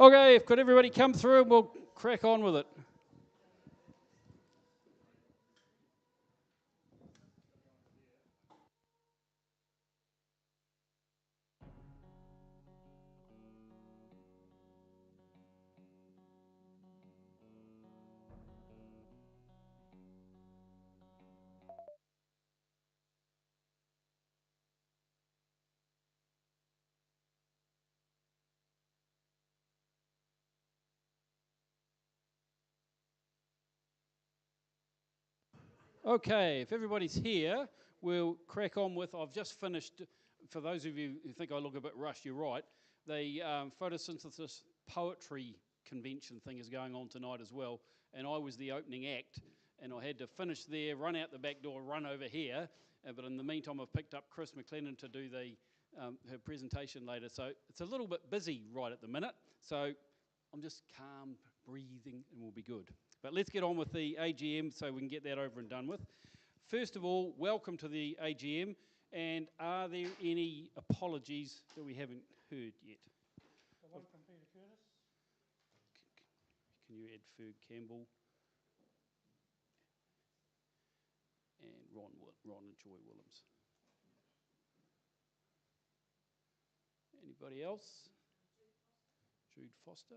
Okay, could everybody come through and we'll crack on with it. Okay, if everybody's here, we'll crack on with, I've just finished, for those of you who think I look a bit rushed, you're right, the photosynthesis poetry convention thing is going on tonight as well, and I was the opening act, and I had to finish there, run out the back door, run over here, but in the meantime I've picked up Chris McLennan to do her presentation later, so it's a little bit busy right at the minute, so I'm just calm, breathing, and we'll be good. But let's get on with the AGM so we can get that over and done with. First of all, welcome to the AGM, and are there any apologies that we haven't heard yet? The one from Peter Curtis. Can you add Ferg Campbell and Ron and Joy Willems? Anybody else? Jude Foster.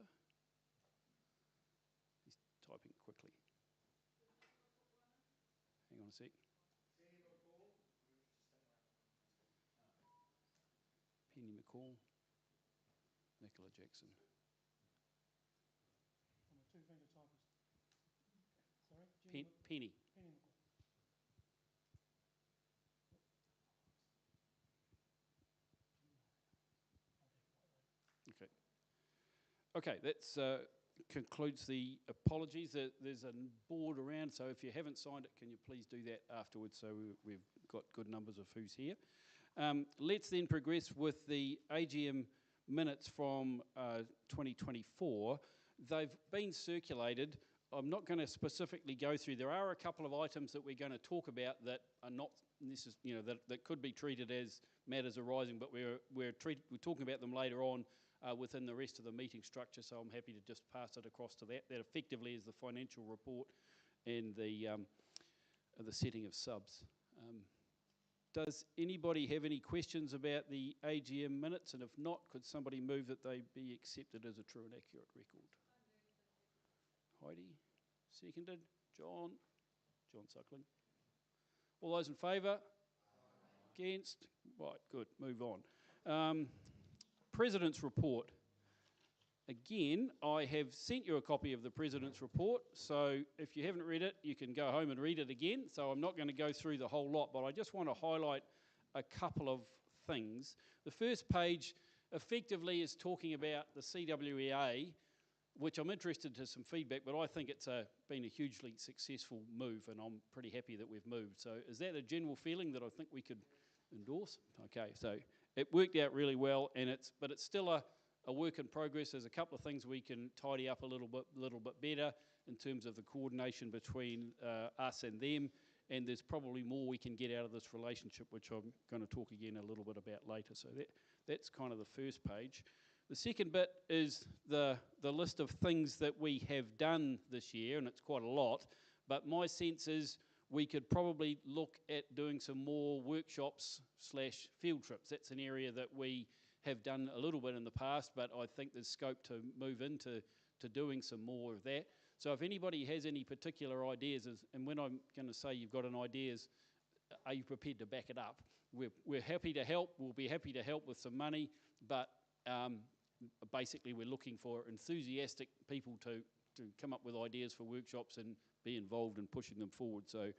He's typing quickly. Hang on a sec. Penny McCall, Nicola Jackson. I'm a two-finger typist. Sorry? Penny. Penny McCall. Okay, that concludes the apologies. There's a board around, so if you haven't signed it, can you please do that afterwards so we've got good numbers of who's here. Let's then progress with the AGM minutes from 2024. They've been circulated. I'm not going to specifically go through. There are a couple of items that we're going to talk about that are not that could be treated as matters arising, but we're talking about them later on within the rest of the meeting structure. So I'm happy to just pass it across to that. That effectively is the financial report and the setting of subs. Does anybody have any questions about the AGM minutes? And if not, could somebody move that they be accepted as a true and accurate record? Heidi, seconded. John Suckling. All those in favour? Against? Right, good, move on. President's report. Again, I have sent you a copy of the President's report, so if you haven't read it, you can go home and read it again. So I'm not going to go through the whole lot, but I just want to highlight a couple of things. The first page effectively is talking about the CWEA, which I'm interested to some feedback, but I think it's been a hugely successful move, and I'm pretty happy that we've moved. So is that a general feeling that I think we could endorse? Okay, so it worked out really well, but it's still a work in progress. There's a couple of things we can tidy up a little bit better in terms of the coordination between us and them, and there's probably more we can get out of this relationship, which I'm going to talk again a little bit about later. So that's kind of the first page. The second bit is the list of things that we have done this year, and it's quite a lot, but my sense is we could probably look at doing some more workshops / field trips. That's an area that we have done a little bit in the past, but I think there's scope to move into doing some more of that. So if anybody has any particular ideas, and when I'm going to say you've got an idea, are you prepared to back it up? We're happy to help. We'll be happy to help with some money, but basically we're looking for enthusiastic people to come up with ideas for workshops and be involved in pushing them forward. So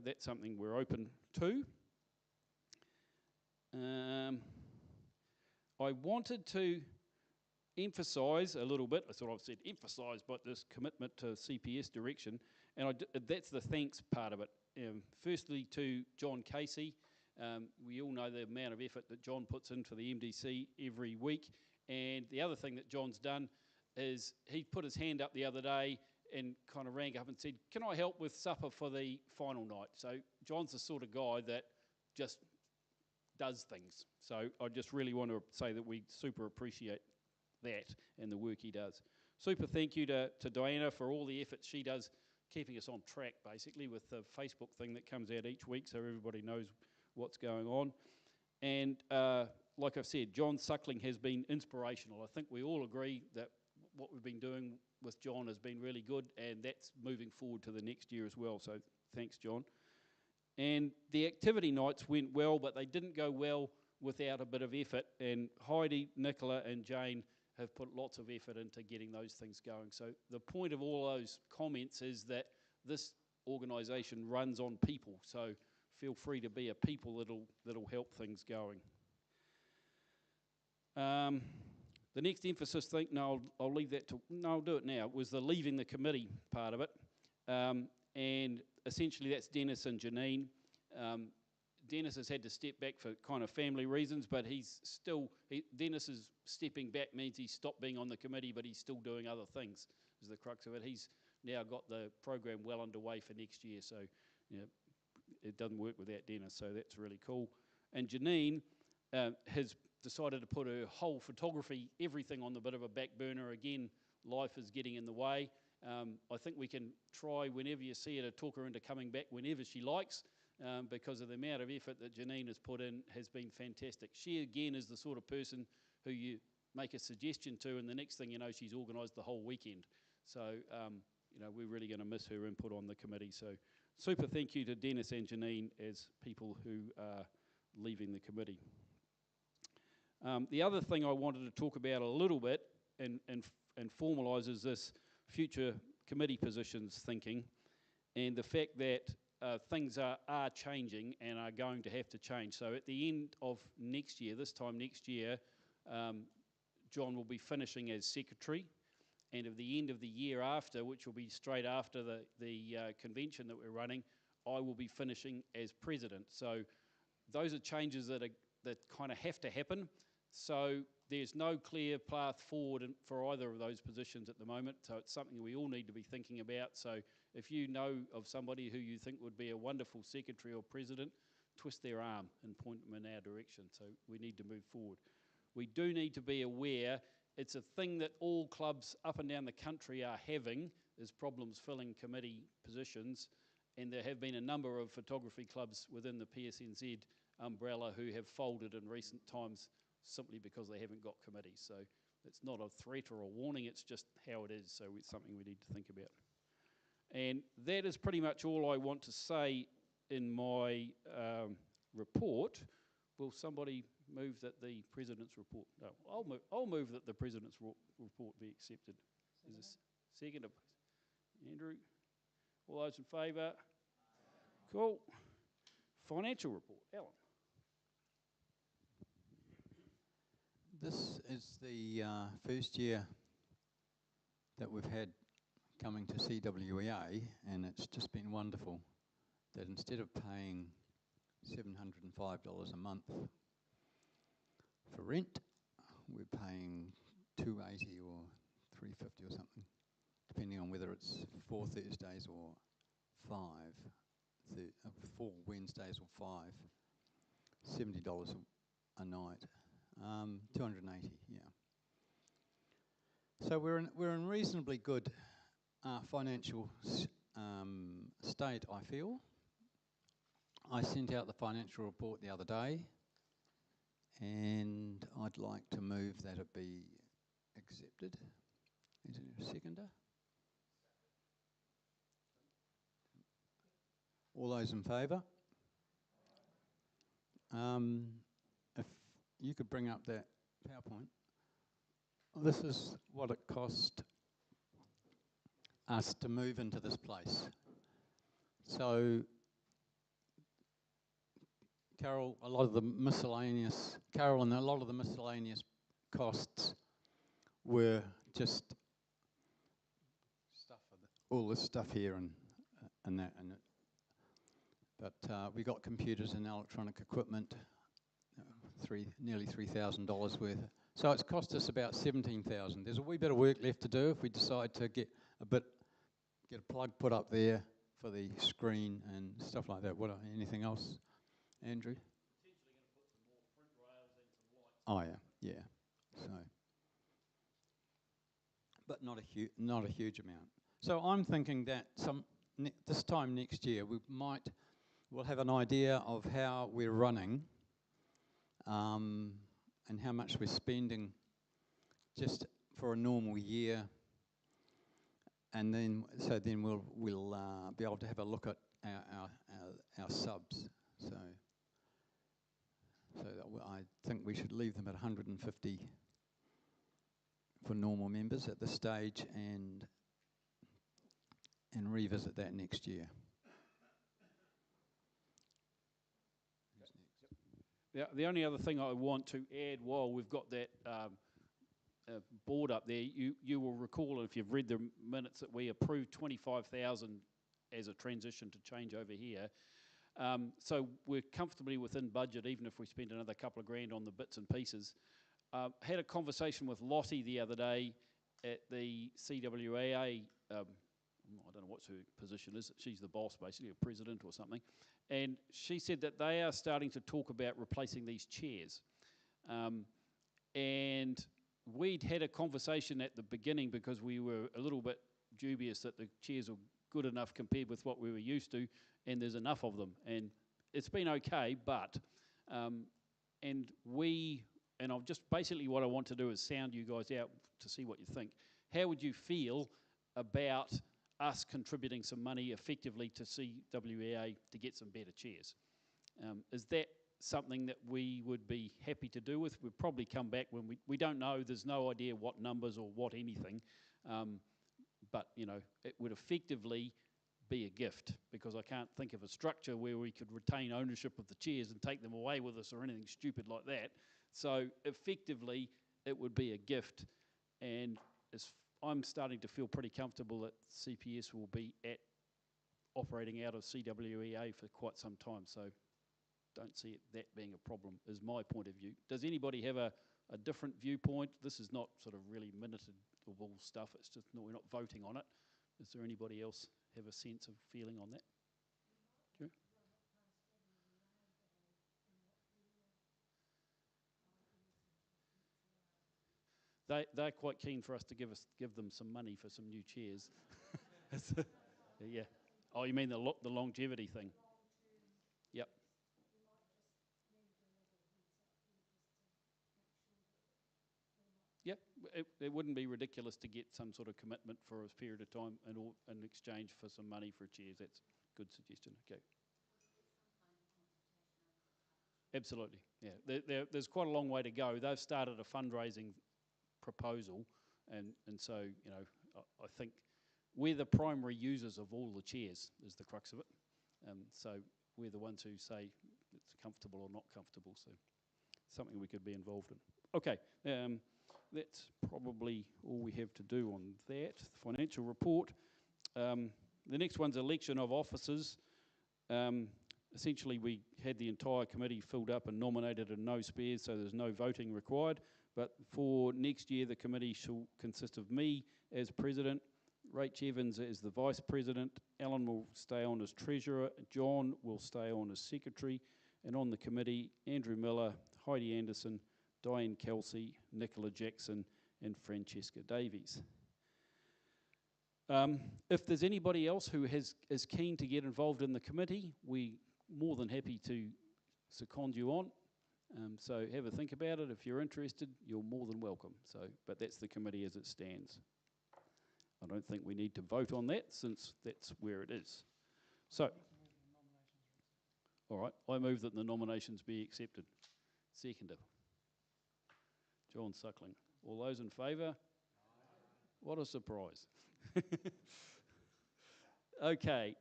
that's something we're open to. I wanted to emphasise a little bit, I sort of said emphasise, but this commitment to CPS direction, and that's the thanks part of it. Firstly to John Casey. We all know the amount of effort that John puts in for the MDC every week, and the other thing that John's done is he put his hand up the other day and kind of rang up and said, can I help with supper for the final night? So John's the sort of guy that just does things. So I just really want to say that we super appreciate that and the work he does. Super thank you to Diana for all the effort she does, keeping us on track basically with the Facebook thing that comes out each week so everybody knows what's going on. And like I've said, John Suckling has been inspirational. I think we all agree that what we've been doing with John has been really good, and that's moving forward to the next year as well. So thanks, John. And the activity nights went well, but they didn't go well without a bit of effort. And Heidi, Nicola, and Jane have put lots of effort into getting those things going. So the point of all those comments is that this organisation runs on people. So feel free to be a people that'll help things going. The next emphasis thing, no, I'll leave that to, no, I'll do it now, was the leaving the committee part of it. And essentially that's Dennis and Janine. Dennis has had to step back for kind of family reasons, but he's still, Dennis is stepping back means he's stopped being on the committee, but he's still doing other things, is the crux of it. He's now got the program well underway for next year, so you know, it doesn't work without Dennis, so that's really cool. And Janine has decided to put her whole photography, everything on the bit of a back burner. Again, life is getting in the way. I think we can try whenever you see her to talk her into coming back whenever she likes, because of the amount of effort that Janine has put in has been fantastic. She again is the sort of person who you make a suggestion to and the next thing you know she's organised the whole weekend. So you know, we're really going to miss her input on the committee. So super thank you to Dennis and Janine as people who are leaving the committee. The other thing I wanted to talk about a little bit and formalises this future committee positions thinking, and the fact that things are changing and are going to have to change. So at the end of next year, this time next year, John will be finishing as secretary, and at the end of the year after, which will be straight after the convention that we're running, I will be finishing as president. So those are changes that kind of have to happen. So there's no clear path forward for either of those positions at the moment. So it's something we all need to be thinking about. So if you know of somebody who you think would be a wonderful secretary or president, twist their arm and point them in our direction. So we need to move forward. We do need to be aware it's a thing that all clubs up and down the country are having, is problems filling committee positions. And there have been a number of photography clubs within the PSNZ umbrella who have folded in recent times simply because they haven't got committees. So it's not a threat or a warning, it's just how it is. So it's something we need to think about. And that is pretty much all I want to say in my report. Will somebody move that the President's report? No, I'll move that the President's report be accepted. Is this second? Andrew? All those in favour? Cool. Financial report. Alan. This is the first year that we've had coming to CWEA, and it's just been wonderful that instead of paying $705 a month for rent, we're paying $280 or $350 or something, depending on whether it's 4 Thursdays or 4 Wednesdays or 5, $70 a night. 280, yeah. So we're in reasonably good financial state, I feel. I sent out the financial report the other day, and I'd like to move that it be accepted. Is there a seconder? All those in favour? If you could bring up that PowerPoint. This is what it cost us to move into this place. So, Carol, and a lot of the miscellaneous costs were just stuff, all this stuff here and that. But we got computers and electronic equipment, nearly $3,000 worth. So it's cost us about $17,000. There's a wee bit of work left to do if we decide to get a plug put up there for the screen and stuff like that. Anything else, Andrew? Potentially going to put some more print rails and some lights. Oh yeah. So not a huge amount. So I'm thinking that this time next year we'll have an idea of how we're running, and how much we're spending just for a normal year, and then we'll be able to have a look at our subs. So I think we should leave them at 150 for normal members at this stage, and revisit that next year. The only other thing I want to add while we've got that board up there, you will recall, if you've read the minutes, that we approved 25,000 as a transition to change over here. So we're comfortably within budget, even if we spend another couple of grand on the bits and pieces. Had a conversation with Lottie the other day at the CWAA. I don't know what her position is. She's the boss, basically, a president or something. And she said that they are starting to talk about replacing these chairs. And we'd had a conversation at the beginning because we were a little bit dubious that the chairs were good enough compared with what we were used to, and there's enough of them. And it's been okay, but, and I've just, basically what I want to do is sound you guys out to see what you think. How would you feel about us contributing some money effectively to CWEA to get some better chairs? Is that something that we would be happy to do with? We'd probably come back when we don't know, there's no idea what numbers or what anything, but you know, it would effectively be a gift, because I can't think of a structure where we could retain ownership of the chairs and take them away with us or anything stupid like that. So effectively it would be a gift, and I'm starting to feel pretty comfortable that CPS will be operating out of CWEA for quite some time, so don't see that being a problem, is my point of view. Does anybody have a different viewpoint? This is not sort of really minutable stuff, it's just, no, we're not voting on it. Is there anybody else have a sense of feeling on that? Sure. They're quite keen for us to give them some money for some new chairs. Yeah. Oh, you mean the longevity thing? Yep. Yep. It wouldn't be ridiculous to get some sort of commitment for a period of time in exchange for some money for chairs. That's a good suggestion. Okay. Absolutely. Yeah. There's quite a long way to go. They've started a fundraising proposal, and so, you know, I think we're the primary users of all the chairs, is the crux of it. So we're the ones who say it's comfortable or not comfortable, so something we could be involved in. Okay, that's probably all we have to do on that. Financial report. The next one's election of officers. Essentially, we had the entire committee filled up and nominated and no spares, so there's no voting required. But for next year, the committee shall consist of me as president, Rach Evans as the vice president, Alan will stay on as treasurer, John will stay on as secretary, and on the committee, Andrew Miller, Heidi Anderson, Diane Kelsey, Nicola Jackson, and Francesca Davies. If there's anybody else who is keen to get involved in the committee, we're more than happy to second you on. So have a think about it. If you're interested, you're more than welcome. So, but that's the committee as it stands. I don't think we need to vote on that, since that's where it is. So, all right, I move that the nominations be accepted. Seconder. John Suckling. All those in favour? What a surprise. Okay,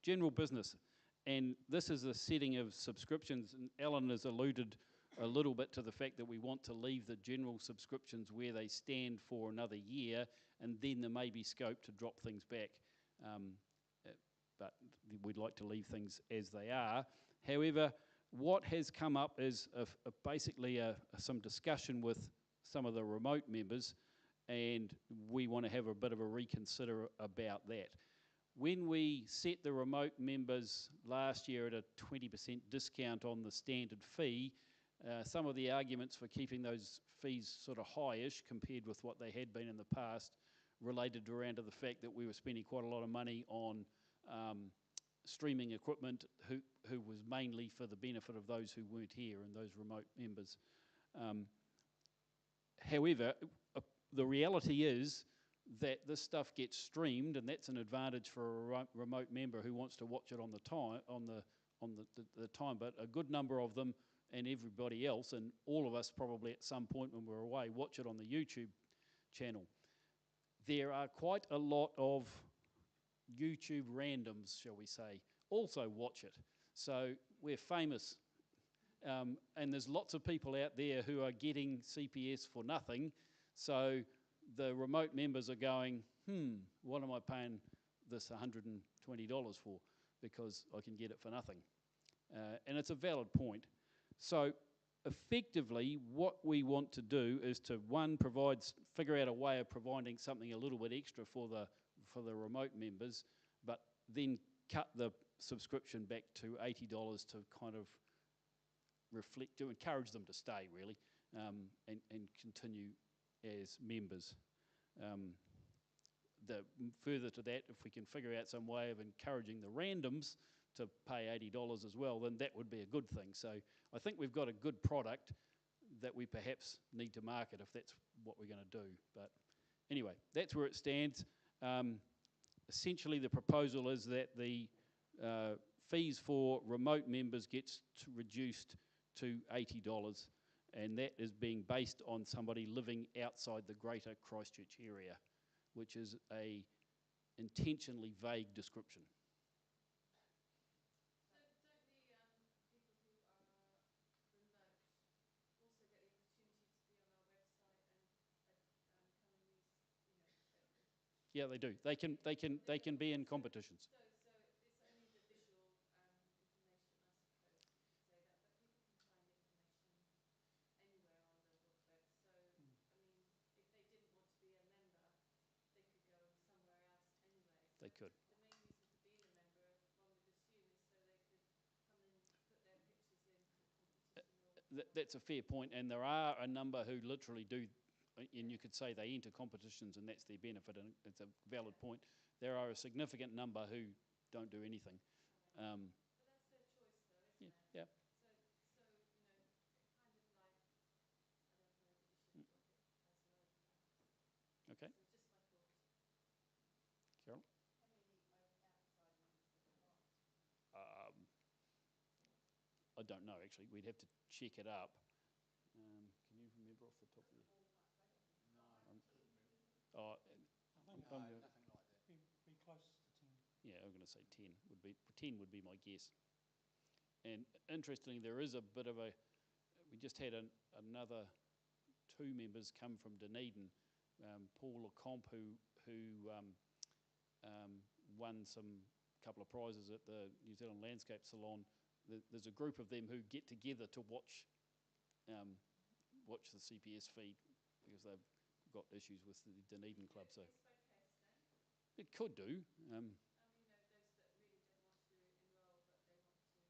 general business. And this is a setting of subscriptions, and Alan has alluded a little bit to the fact that we want to leave the general subscriptions where they stand for another year, and then there may be scope to drop things back. But we'd like to leave things as they are. However, what has come up is basically some discussion with some of the remote members, and we want to have a bit of a reconsider about that. When we set the remote members last year at a 20% discount on the standard fee, Some of the arguments for keeping those fees sort of high-ish compared with what they had been in the past related around to the fact that we were spending quite a lot of money on streaming equipment who was mainly for the benefit of those who weren't here and those remote members. However, the reality is that this stuff gets streamed, and that's an advantage for a remote member who wants to watch it on the time. But a good number of them, and everybody else, and all of us probably at some point when we're away, watch it on the YouTube channel. There are quite a lot of YouTube randoms, shall we say, also watch it. So we're famous. And there's lots of people out there who are getting CPS for nothing. So the remote members are going, what am I paying this $120 for? Because I can get it for nothing. And it's a valid point. So effectively, what we want to do is to, one, figure out a way of providing something a little bit extra for the remote members, but then cut the subscription back to $80 to kind of to encourage them to stay, really, and continue as members. Further to that, if we can figure out some way of encouraging the randoms to pay $80 as well, then that would be a good thing. So I think we've got a good product that we perhaps need to market if that's what we're going to do. But anyway, that's where it stands. Essentially, the proposal is that the fees for remote members gets reduced to $80, and that is being based on somebody living outside the greater Christchurch area, which is a intentionally vague description. Yeah, they do. They can be in competitions. So it's only the visual information, I suppose you could say that, but people can find information anywhere on the booklet. So, I mean, if they didn't want to be a member, they could go somewhere else anyway. So They could. the main reason for being a member, one would assume, is so they could come and put their pictures in for competition. That's a fair point, and there are a number who literally do, and you could say they enter competitions and that's their benefit, and it's a valid point. There are a significant number who don't do anything. But that's their choice, though, isn't it? Yeah. So it kind of like, I don't know, maybe we should drop it as low, perhaps. Okay. So just my thought. Carol? How many outside members would there be? I don't know, actually. We'd have to check it up. Can you remember off the top of your head? I think No, nothing like that. be close to 10. Yeah, I'm going to say 10 would be my guess. And interestingly, there is a bit of a. We just had another 2 members come from Dunedin. Paul LeComp, who won couple of prizes at the New Zealand Landscape Salon. There's a group of them who get together to watch the CPS feed because they've got issues with the Dunedin club. So it could do. I mean, those that really don't want to enrol, but they want to watch our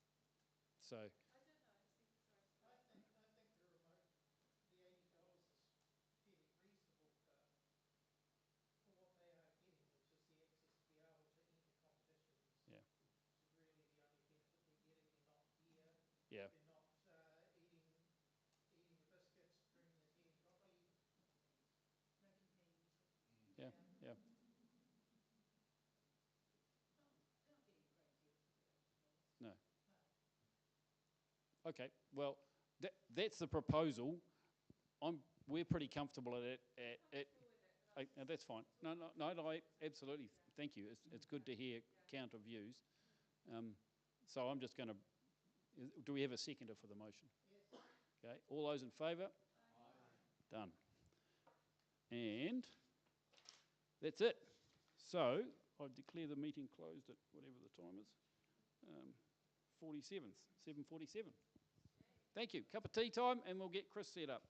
video. So I don't know. I think the $80 is fairly reasonable for what they are getting, which is the access to be able to enter competitions. Yeah. Which is really the only benefit they're getting. They're not here. yeah, They're not eating the biscuits, drinking the tea and coffee. Making hay and cookies. yeah. They're not getting a great deal for the $80. No. No. Okay. Well, that's the proposal. We're pretty comfortable at it. That's fine. No, absolutely. Thank you. It's good to hear counter views. So I'm just going to. Do we have a seconder for the motion? Yes. Okay. All those in favour? Aye. Done. And that's it. So I declare the meeting closed at whatever the time is. 7:47. Thank you. Cup of tea time, and we'll get Chris set up.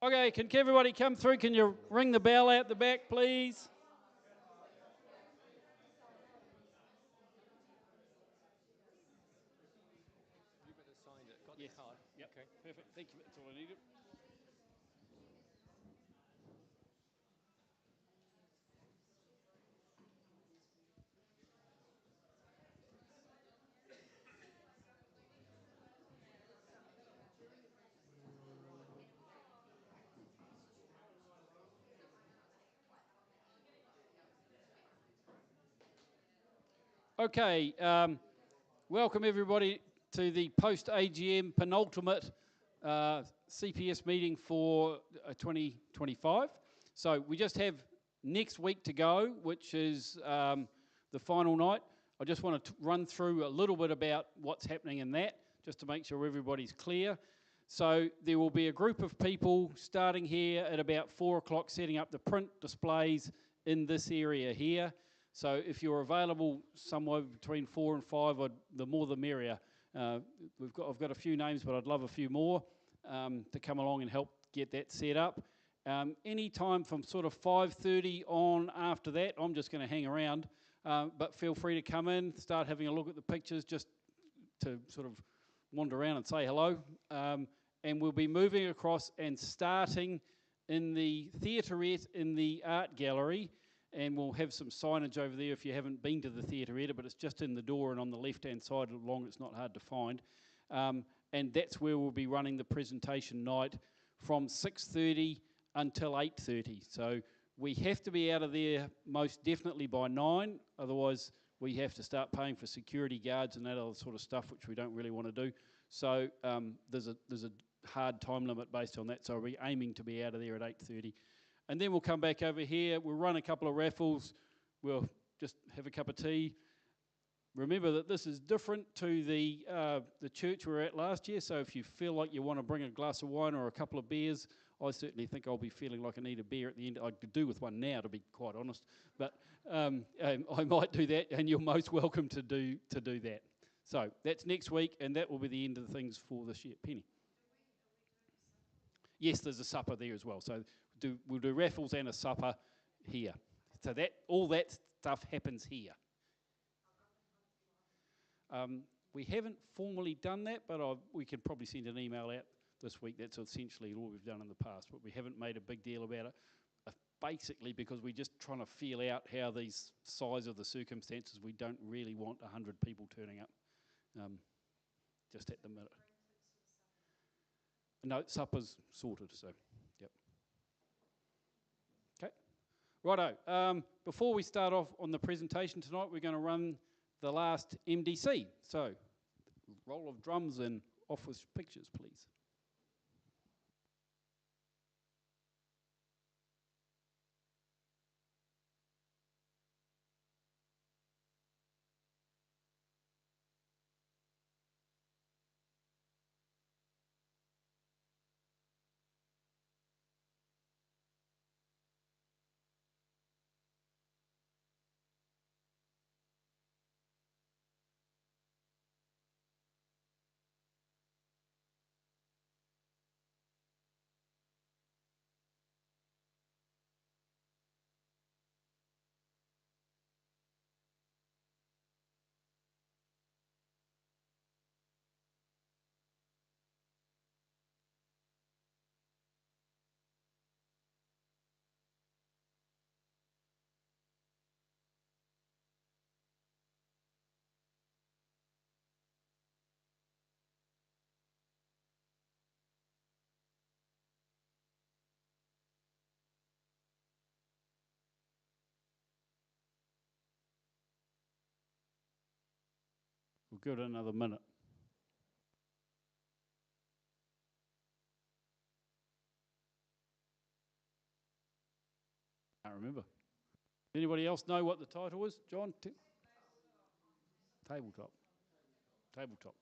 Okay, can everybody come through? Can you ring the bell out the back, please? Yes. Yep. Okay. Perfect. Thank you. That's all I needed. Okay. Welcome everybody to the post-AGM penultimate CPS meeting for 2025. So we just have next week to go, which is the final night. I just want to run through a little bit about what's happening in that, just to make sure everybody's clear. So there will be a group of people starting here at about 4 o'clock setting up the print displays in this area here. So if you're available somewhere between 4 and 5, the more the merrier. I've got a few names, but I'd love a few more to come along and help get that set up. Any time from sort of 5:30 on after that, I'm just going to hang around. But feel free to come in, start having a look at the pictures, just to sort of wander around and say hello. And we'll be moving across and starting in the theatrette in the art gallery. And we'll have some signage over there if you haven't been to the theatrette, but it's just in the door and on the left-hand side, along it's not hard to find. And that's where we'll be running the presentation night from 6:30 until 8:30. So we have to be out of there most definitely by 9, otherwise we have to start paying for security guards and that other sort of stuff, which we don't really want to do. So there's a hard time limit based on that, so we're aiming to be out of there at 8:30. And then we'll come back over here, we'll run a couple of raffles, we'll just have a cup of tea. Remember that this is different to the church we were at last year, so if you feel like you want to bring a glass of wine or a couple of beers, I certainly think I'll be feeling like I need a beer at the end. I could do with one now, to be quite honest, but I might do that, and you're most welcome to do that. So that's next week, and that will be the end of the things for this year. Penny? Yes, there's a supper there as well, so we'll do raffles and a supper here. So that all that stuff happens here. We haven't formally done that, but we can probably send an email out this week. That's essentially all we've done in the past, but we haven't made a big deal about it, basically because we're just trying to feel out how these size of the circumstances, we don't really want 100 people turning up, just at the minute. No, supper's sorted, so, yep. Okay, righto. Before we start off on the presentation tonight, we're going to run the last MDC. So, roll of drums and off with pictures, please. We'll give it another minute. Can't remember. Anybody else know what the title is? John? Tabletop. Tabletop.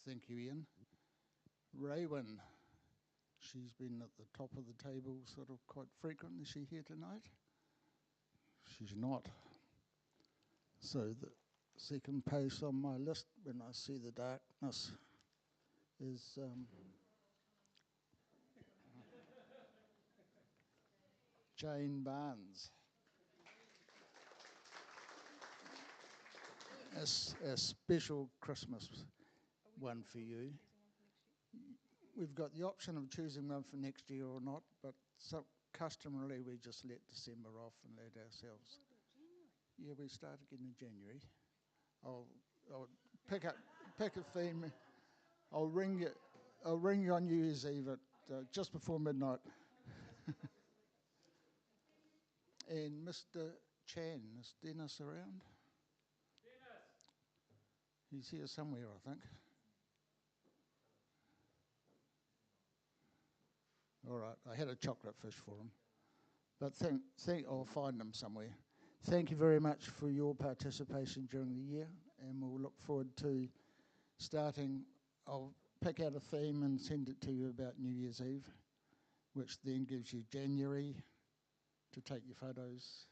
Thank you, Ian. Raywin, she's been at the top of the table sort of quite frequently. Is she here tonight? She's not. So the second place on my list, when I see the darkness, is Jane Barnes. A special Christmas one for you. We've got the option of choosing one for next year or not, but customarily we just let December off and let ourselves. Yeah, we start again in January. I'll pick a theme. I'll ring you on New Year's Eve at just before midnight. And Mr. Chan, is Dennis around? He's here somewhere, I think. All right, I had a chocolate fish for him. But I'll find him somewhere. Thank you very much for your participation during the year, and we'll look forward to starting. I'll pick out a theme and send it to you about New Year's Eve, which then gives you January to take your photos,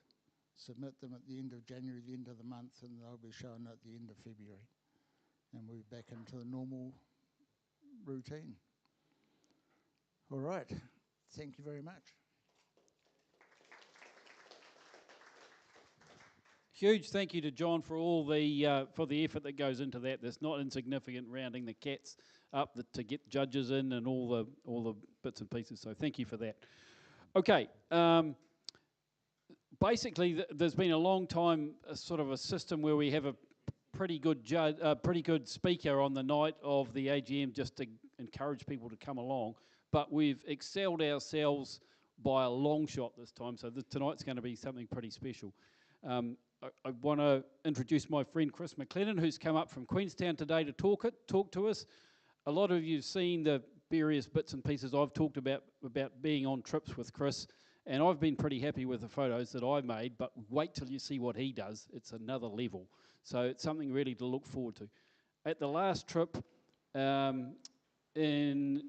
submit them at the end of January, the end of the month, and they'll be shown at the end of February. And we'll be back into the normal routine. All right, thank you very much. Huge thank you to John for all the effort that goes into that. That's not insignificant, rounding the cats up to get judges in and all the bits and pieces. So thank you for that. Okay. Basically, there's been a long time sort of a system where we have a pretty good speaker on the night of the AGM just to encourage people to come along. But we've excelled ourselves by a long shot this time. So tonight's going to be something pretty special. I want to introduce my friend Chris McLennan, who's come up from Queenstown today to talk to us. A lot of you've seen the various bits and pieces I've talked about being on trips with Chris, and I've been pretty happy with the photos that I've made, but wait till you see what he does. It's another level. So it's something really to look forward to. At the last trip in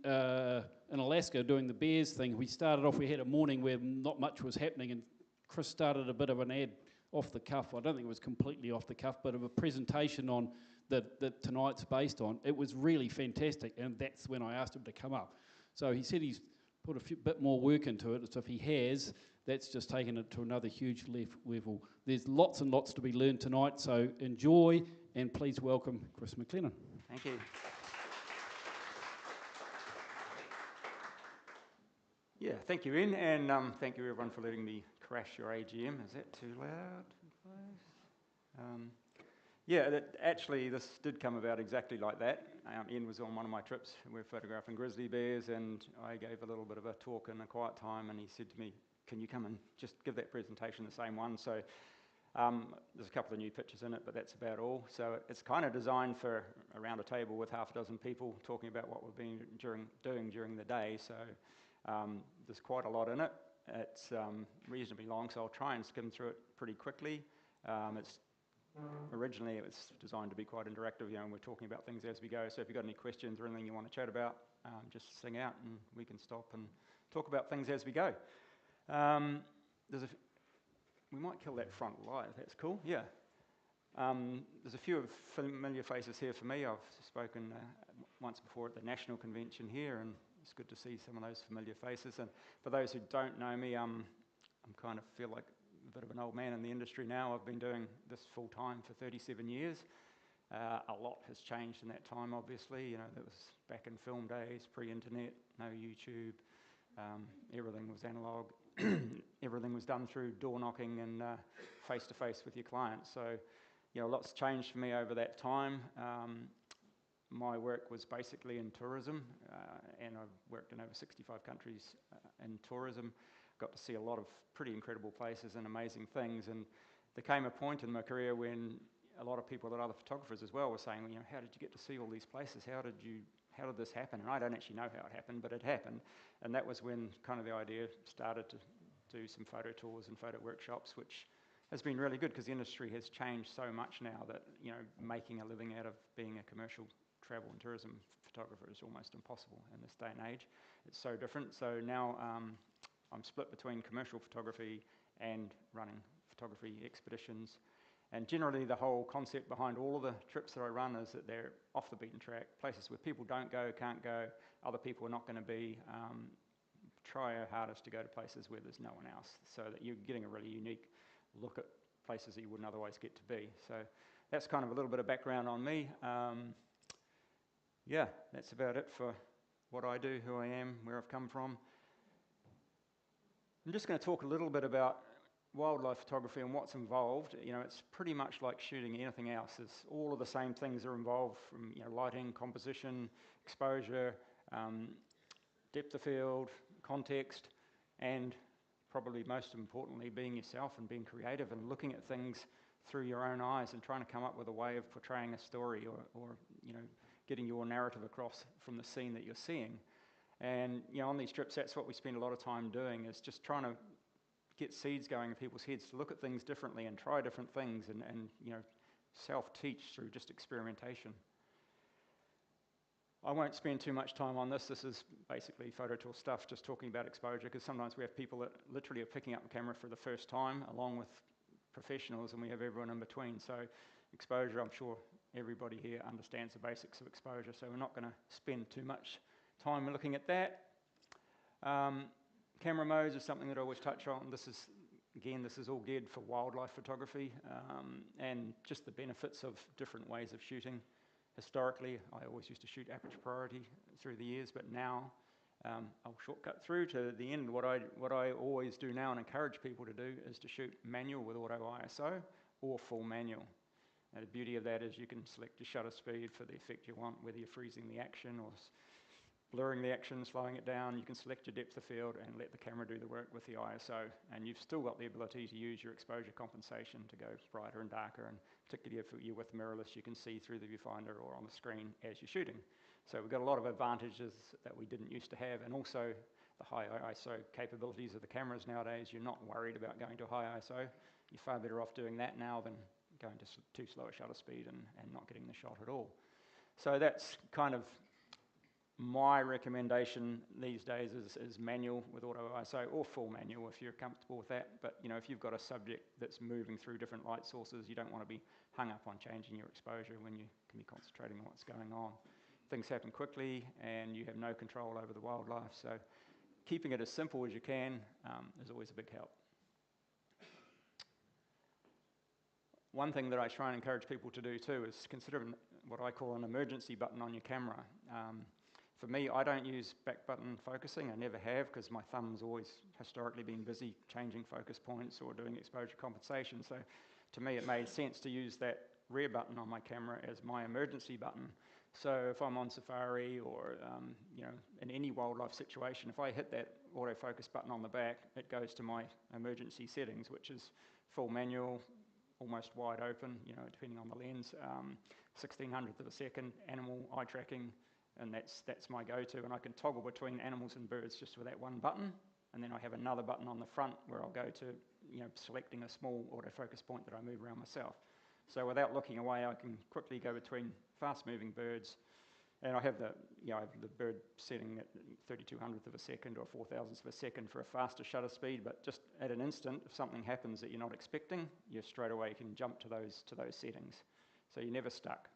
Alaska doing the bears thing, we started off, we had a morning where not much was happening, and Chris started a bit of an ad off the cuff. I don't think it was completely off the cuff, but of a presentation on that tonight's based on. It was really fantastic, and that's when I asked him to come up. So he said he's put a bit more work into it, so if he has, that's just taken it to another huge level. There's lots and lots to be learned tonight, so enjoy, and please welcome Chris McLennan. Thank you. Yeah, thank you, Ian, and thank you everyone for letting me crash your AGM. Is that too loud? Actually, this did come about exactly like that. Ian was on one of my trips. We're photographing grizzly bears, and I gave a little bit of a talk in a quiet time, and he said to me, can you come and just give that presentation, the same one? So there's a couple of new pictures in it, but that's about all. So it's kind of designed for around a table with half a dozen people talking about what we've been doing during the day. So there's quite a lot in it. It's reasonably long, so I'll try and skim through it pretty quickly. Originally it was designed to be quite interactive, and we're talking about things as we go. So if you've got any questions or anything you want to chat about, just sing out and we can stop and talk about things as we go. We might kill that front light, that's cool, yeah. There's a few familiar faces here for me. I've spoken once before at the National Convention here, and it's good to see some of those familiar faces. And for those who don't know me, I'm kind of feel like a bit of an old man in the industry now. I've been doing this full time for 37 years. A lot has changed in that time, obviously. You know, that was back in film days, pre-internet, no YouTube. Everything was analog. Everything was done through door knocking and face-to-face with your clients. So, you know, lots changed for me over that time. My work was basically in tourism, and I've worked in over 65 countries in tourism. Got to see a lot of pretty incredible places and amazing things. And there came a point in my career when a lot of people, that other photographers as well, were saying, you know, how did you get to see all these places? How did this happen? And I don't actually know how it happened, but it happened. And that was when kind of the idea started to do some photo tours and photo workshops, which has been really good because the industry has changed so much now that, you know, making a living out of being a commercial travel and tourism photographer is almost impossible in this day and age. It's so different. So now I'm split between commercial photography and running photography expeditions. And generally the whole concept behind all of the trips that I run is that they're off the beaten track, places where people don't go, can't go, other people are not going to be. Try our hardest to go to places where there's no one else, so that you're getting a really unique look at places that you wouldn't otherwise get to be. So that's kind of a little bit of background on me. Yeah, that's about it for what I do, who I am, where I've come from. I'm just going to talk a little bit about wildlife photography and what's involved. You know, it's pretty much like shooting anything else. It's all of the same things are involved, from lighting, composition, exposure, depth of field, context, and probably most importantly, being yourself and being creative and looking at things through your own eyes and trying to come up with a way of portraying a story or getting your narrative across from the scene that you're seeing. And on these trips, that's what we spend a lot of time doing, is just trying to get seeds going in people's heads to look at things differently and try different things and self-teach through just experimentation. I won't spend too much time on this. This is basically photo tool stuff, just talking about exposure, because sometimes we have people that literally are picking up the camera for the first time, along with professionals, and we have everyone in between. So exposure, I'm sure everybody here understands the basics of exposure, so we're not going to spend too much time looking at that. Camera modes is something that I always touch on. This is all geared for wildlife photography, and just the benefits of different ways of shooting. Historically, I always used to shoot aperture priority through the years, but now I'll shortcut through to the end. What I always do now and encourage people to do is to shoot manual with auto ISO or full manual. And the beauty of that is you can select your shutter speed for the effect you want, whether you're freezing the action or blurring the action, slowing it down. You can select your depth of field and let the camera do the work with the ISO, and you've still got the ability to use your exposure compensation to go brighter and darker, and particularly if you're with mirrorless, you can see through the viewfinder or on the screen as you're shooting. So we've got a lot of advantages that we didn't used to have, and also the high ISO capabilities of the cameras nowadays. You're not worried about going to high ISO. You're far better off doing that now than going to too slow a shutter speed and not getting the shot at all. So that's kind of my recommendation these days is manual with auto ISO or full manual if you're comfortable with that. But if you've got a subject that's moving through different light sources, you don't want to be hung up on changing your exposure when you can be concentrating on what's going on. Things happen quickly and you have no control over the wildlife, so keeping it as simple as you can is always a big help. One thing that I try and encourage people to do too is consider what I call an emergency button on your camera. For me, I don't use back button focusing. I never have, because my thumb's always historically been busy changing focus points or doing exposure compensation. So to me, it made sense to use that rear button on my camera as my emergency button. So if I'm on safari or in any wildlife situation, if I hit that autofocus button on the back, it goes to my emergency settings, which is full manual, almost wide open, depending on the lens, 1600th of a second, animal eye tracking, and that's my go-to. And I can toggle between animals and birds just with that one button, and then I have another button on the front where I'll go to selecting a small autofocus point that I move around myself. So without looking away, I can quickly go between fast-moving birds, and I have the bird setting at 3200th of a second or 4000th of a second for a faster shutter speed. But just at an instant, if something happens that you're not expecting, you straight away can jump to those settings. So you're never stuck.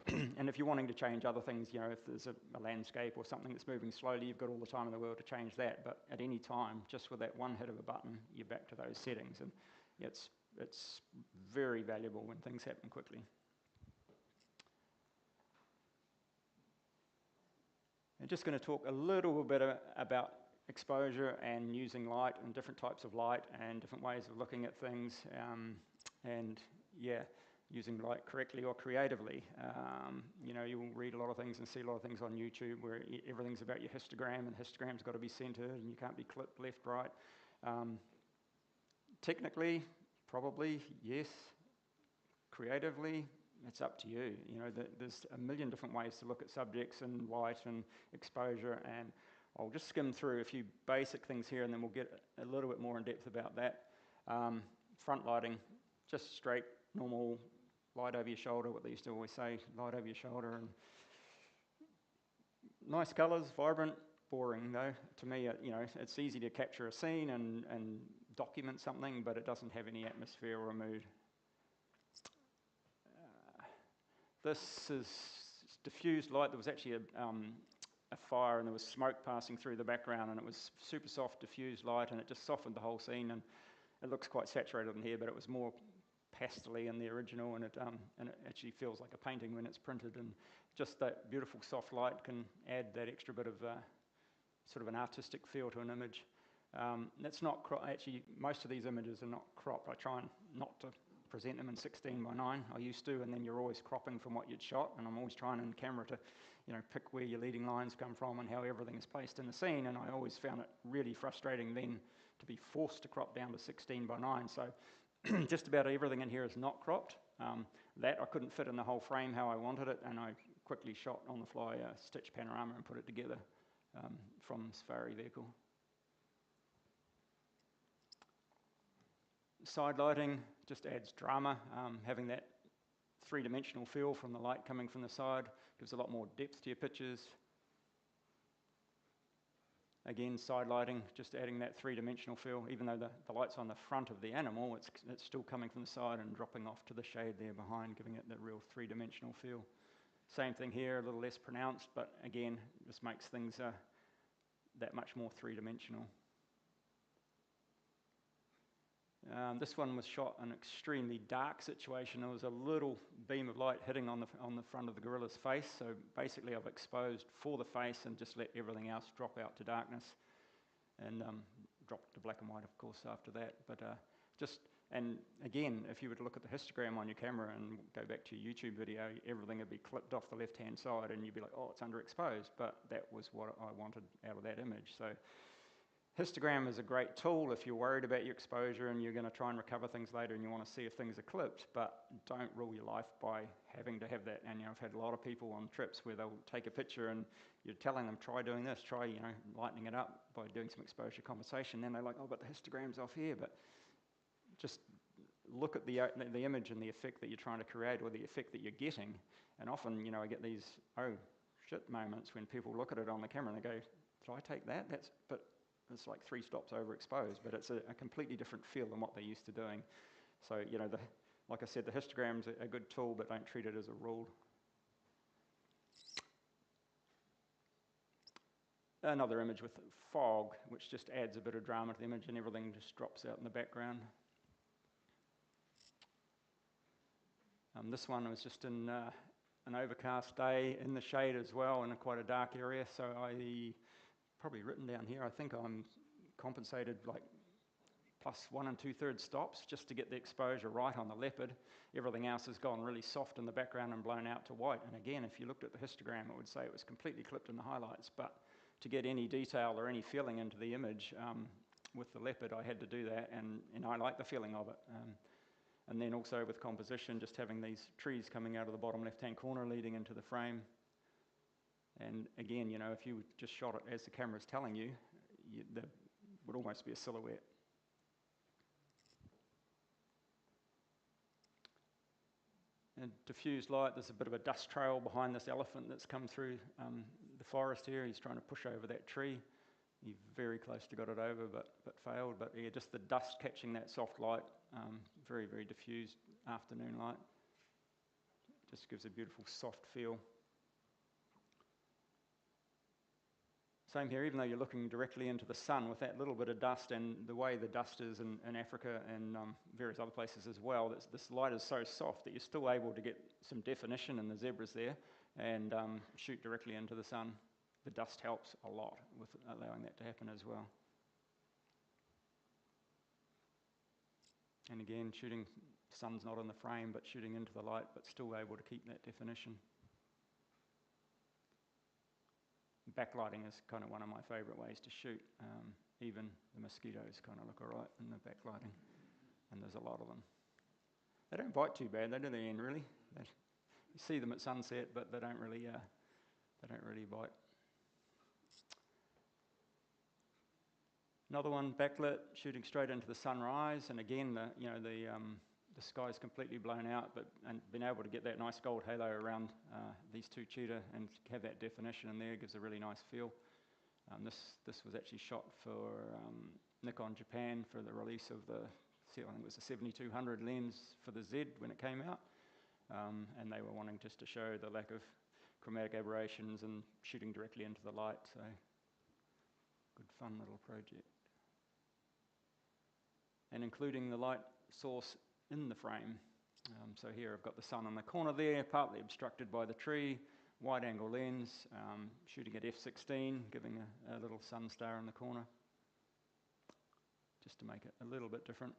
And if you're wanting to change other things, if there's a landscape or something that's moving slowly, you've got all the time in the world to change that. But at any time, just with that one hit of a button, you're back to those settings. And it's very valuable when things happen quickly. I'm just going to talk a little bit about exposure and using light and different types of light and different ways of looking at things, using light correctly or creatively. You will read a lot of things and see a lot of things on YouTube where everything's about your histogram, and histogram's got to be centered and you can't be clipped left, right. Technically, probably, yes. Creatively, it's up to you. There's a million different ways to look at subjects and light and exposure, and I'll just skim through a few basic things here and then we'll get a little bit more in depth about that. Front lighting, just straight, normal light over your shoulder, what they used to always say, light over your shoulder. And nice colours, vibrant, boring though. To me, it's easy to capture a scene and document something, but it doesn't have any atmosphere or a mood. This is diffused light. There was actually a fire and there was smoke passing through the background, and it was super soft diffused light, and it just softened the whole scene. And it looks quite saturated in here, but it was more pastel-y in the original, and it actually feels like a painting when it's printed. And just that beautiful soft light can add that extra bit of sort of an artistic feel to an image. That's not actually, most of these images are not cropped. I try not to present them in 16:9. I used to, and then you're always cropping from what you'd shot, and I'm always trying in camera to pick where your leading lines come from and how everything is placed in the scene, and I always found it really frustrating then to be forced to crop down to 16:9. So just about everything in here is not cropped. That I couldn't fit in the whole frame how I wanted it, and I quickly shot on the fly a stitch panorama and put it together from Safari vehicle. Side lighting just adds drama. Having that three-dimensional feel from the light coming from the side gives a lot more depth to your pictures. Again, side lighting, just adding that three-dimensional feel. Even though the light's on the front of the animal, it's still coming from the side and dropping off to the shade there behind, giving it that real three-dimensional feel. Same thing here, a little less pronounced, but again, just makes things that much more three-dimensional. This one was shot in an extremely dark situation. There was a little beam of light hitting on the front of the gorilla's face. So basically, I've exposed for the face and just let everything else drop out to darkness, and dropped to black and white, of course, after that. But and again, if you were to look at the histogram on your camera and go back to your YouTube video, everything would be clipped off the left-hand side, and you'd be like, oh, it's underexposed. But that was what I wanted out of that image. So histogram is a great tool if you're worried about your exposure and you're going to try and recover things later and you want to see if things are clipped, but don't rule your life by having to have that. And I've had a lot of people on trips where they'll take a picture and you're telling them, try doing this, try lightening it up by doing some exposure compensation. Then they're like, oh, but the histogram's off here. But just look at the image and the effect that you're trying to create or the effect that you're getting. And often, I get these, oh, shit moments when people look at it on the camera and they go, did I take that? But it's like 3 stops overexposed, but it's a completely different feel than what they're used to doing. So, like I said, the histogram's a good tool, but don't treat it as a rule. Another image with fog, which just adds a bit of drama to the image and everything just drops out in the background. This one was just in an overcast day in the shade as well, in quite a dark area, so I probably written down here, I think I'm compensated like plus 1 2/3 stops just to get the exposure right on the leopard. Everything else has gone really soft in the background and blown out to white. And again, if you looked at the histogram, it would say it was completely clipped in the highlights. But to get any detail or any feeling into the image with the leopard, I had to do that, and I like the feeling of it. And then also with composition, just having these trees coming out of the bottom left-hand corner leading into the frame. And again, if you just shot it as the camera's telling you, that would almost be a silhouette. And diffused light, there's a bit of a dust trail behind this elephant that's come through the forest here. He's trying to push over that tree. He very close to got it over, but failed. But yeah, just the dust catching that soft light, very, very diffused afternoon light. Just gives a beautiful soft feel. Same here, even though you're looking directly into the sun with that little bit of dust, and the way the dust is in Africa and various other places as well, this light is so soft that you're still able to get some definition in the zebras there and shoot directly into the sun. The dust helps a lot with allowing that to happen as well. And again, sun's not in the frame, but shooting into the light, but still able to keep that definition. Backlighting is kind of one of my favourite ways to shoot. Even the mosquitoes kind of look all right in the backlighting, and there's a lot of them. They don't bite too bad, they do they, Ian, really? You see them at sunset, but they don't really bite. Another one, backlit, shooting straight into the sunrise, and again, the the sky's completely blown out, and being able to get that nice gold halo around these two cheetah and have that definition in there gives a really nice feel. This was actually shot for Nikon Japan for the release of the, I think it was a 7200 lens for the Z when it came out, and they were wanting just to show the lack of chromatic aberrations and shooting directly into the light, so good fun little project. And including the light source in the frame. So here I've got the sun in the corner there, partly obstructed by the tree, wide angle lens, shooting at f16, giving a little sun star in the corner, just to make it a little bit different.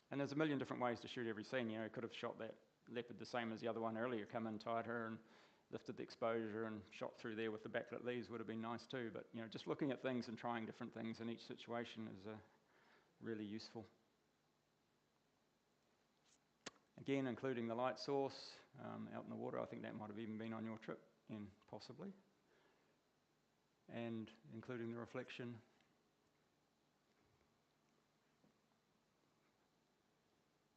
And there's a million different ways to shoot every scene. You know, could have shot that leopard the same as the other one earlier, come in tighter and lifted the exposure and shot through there with the backlit leaves would have been nice too. But you know, just looking at things and trying different things in each situation is really useful. Again, including the light source out in the water. I think that might have even been on your trip, possibly. And including the reflection.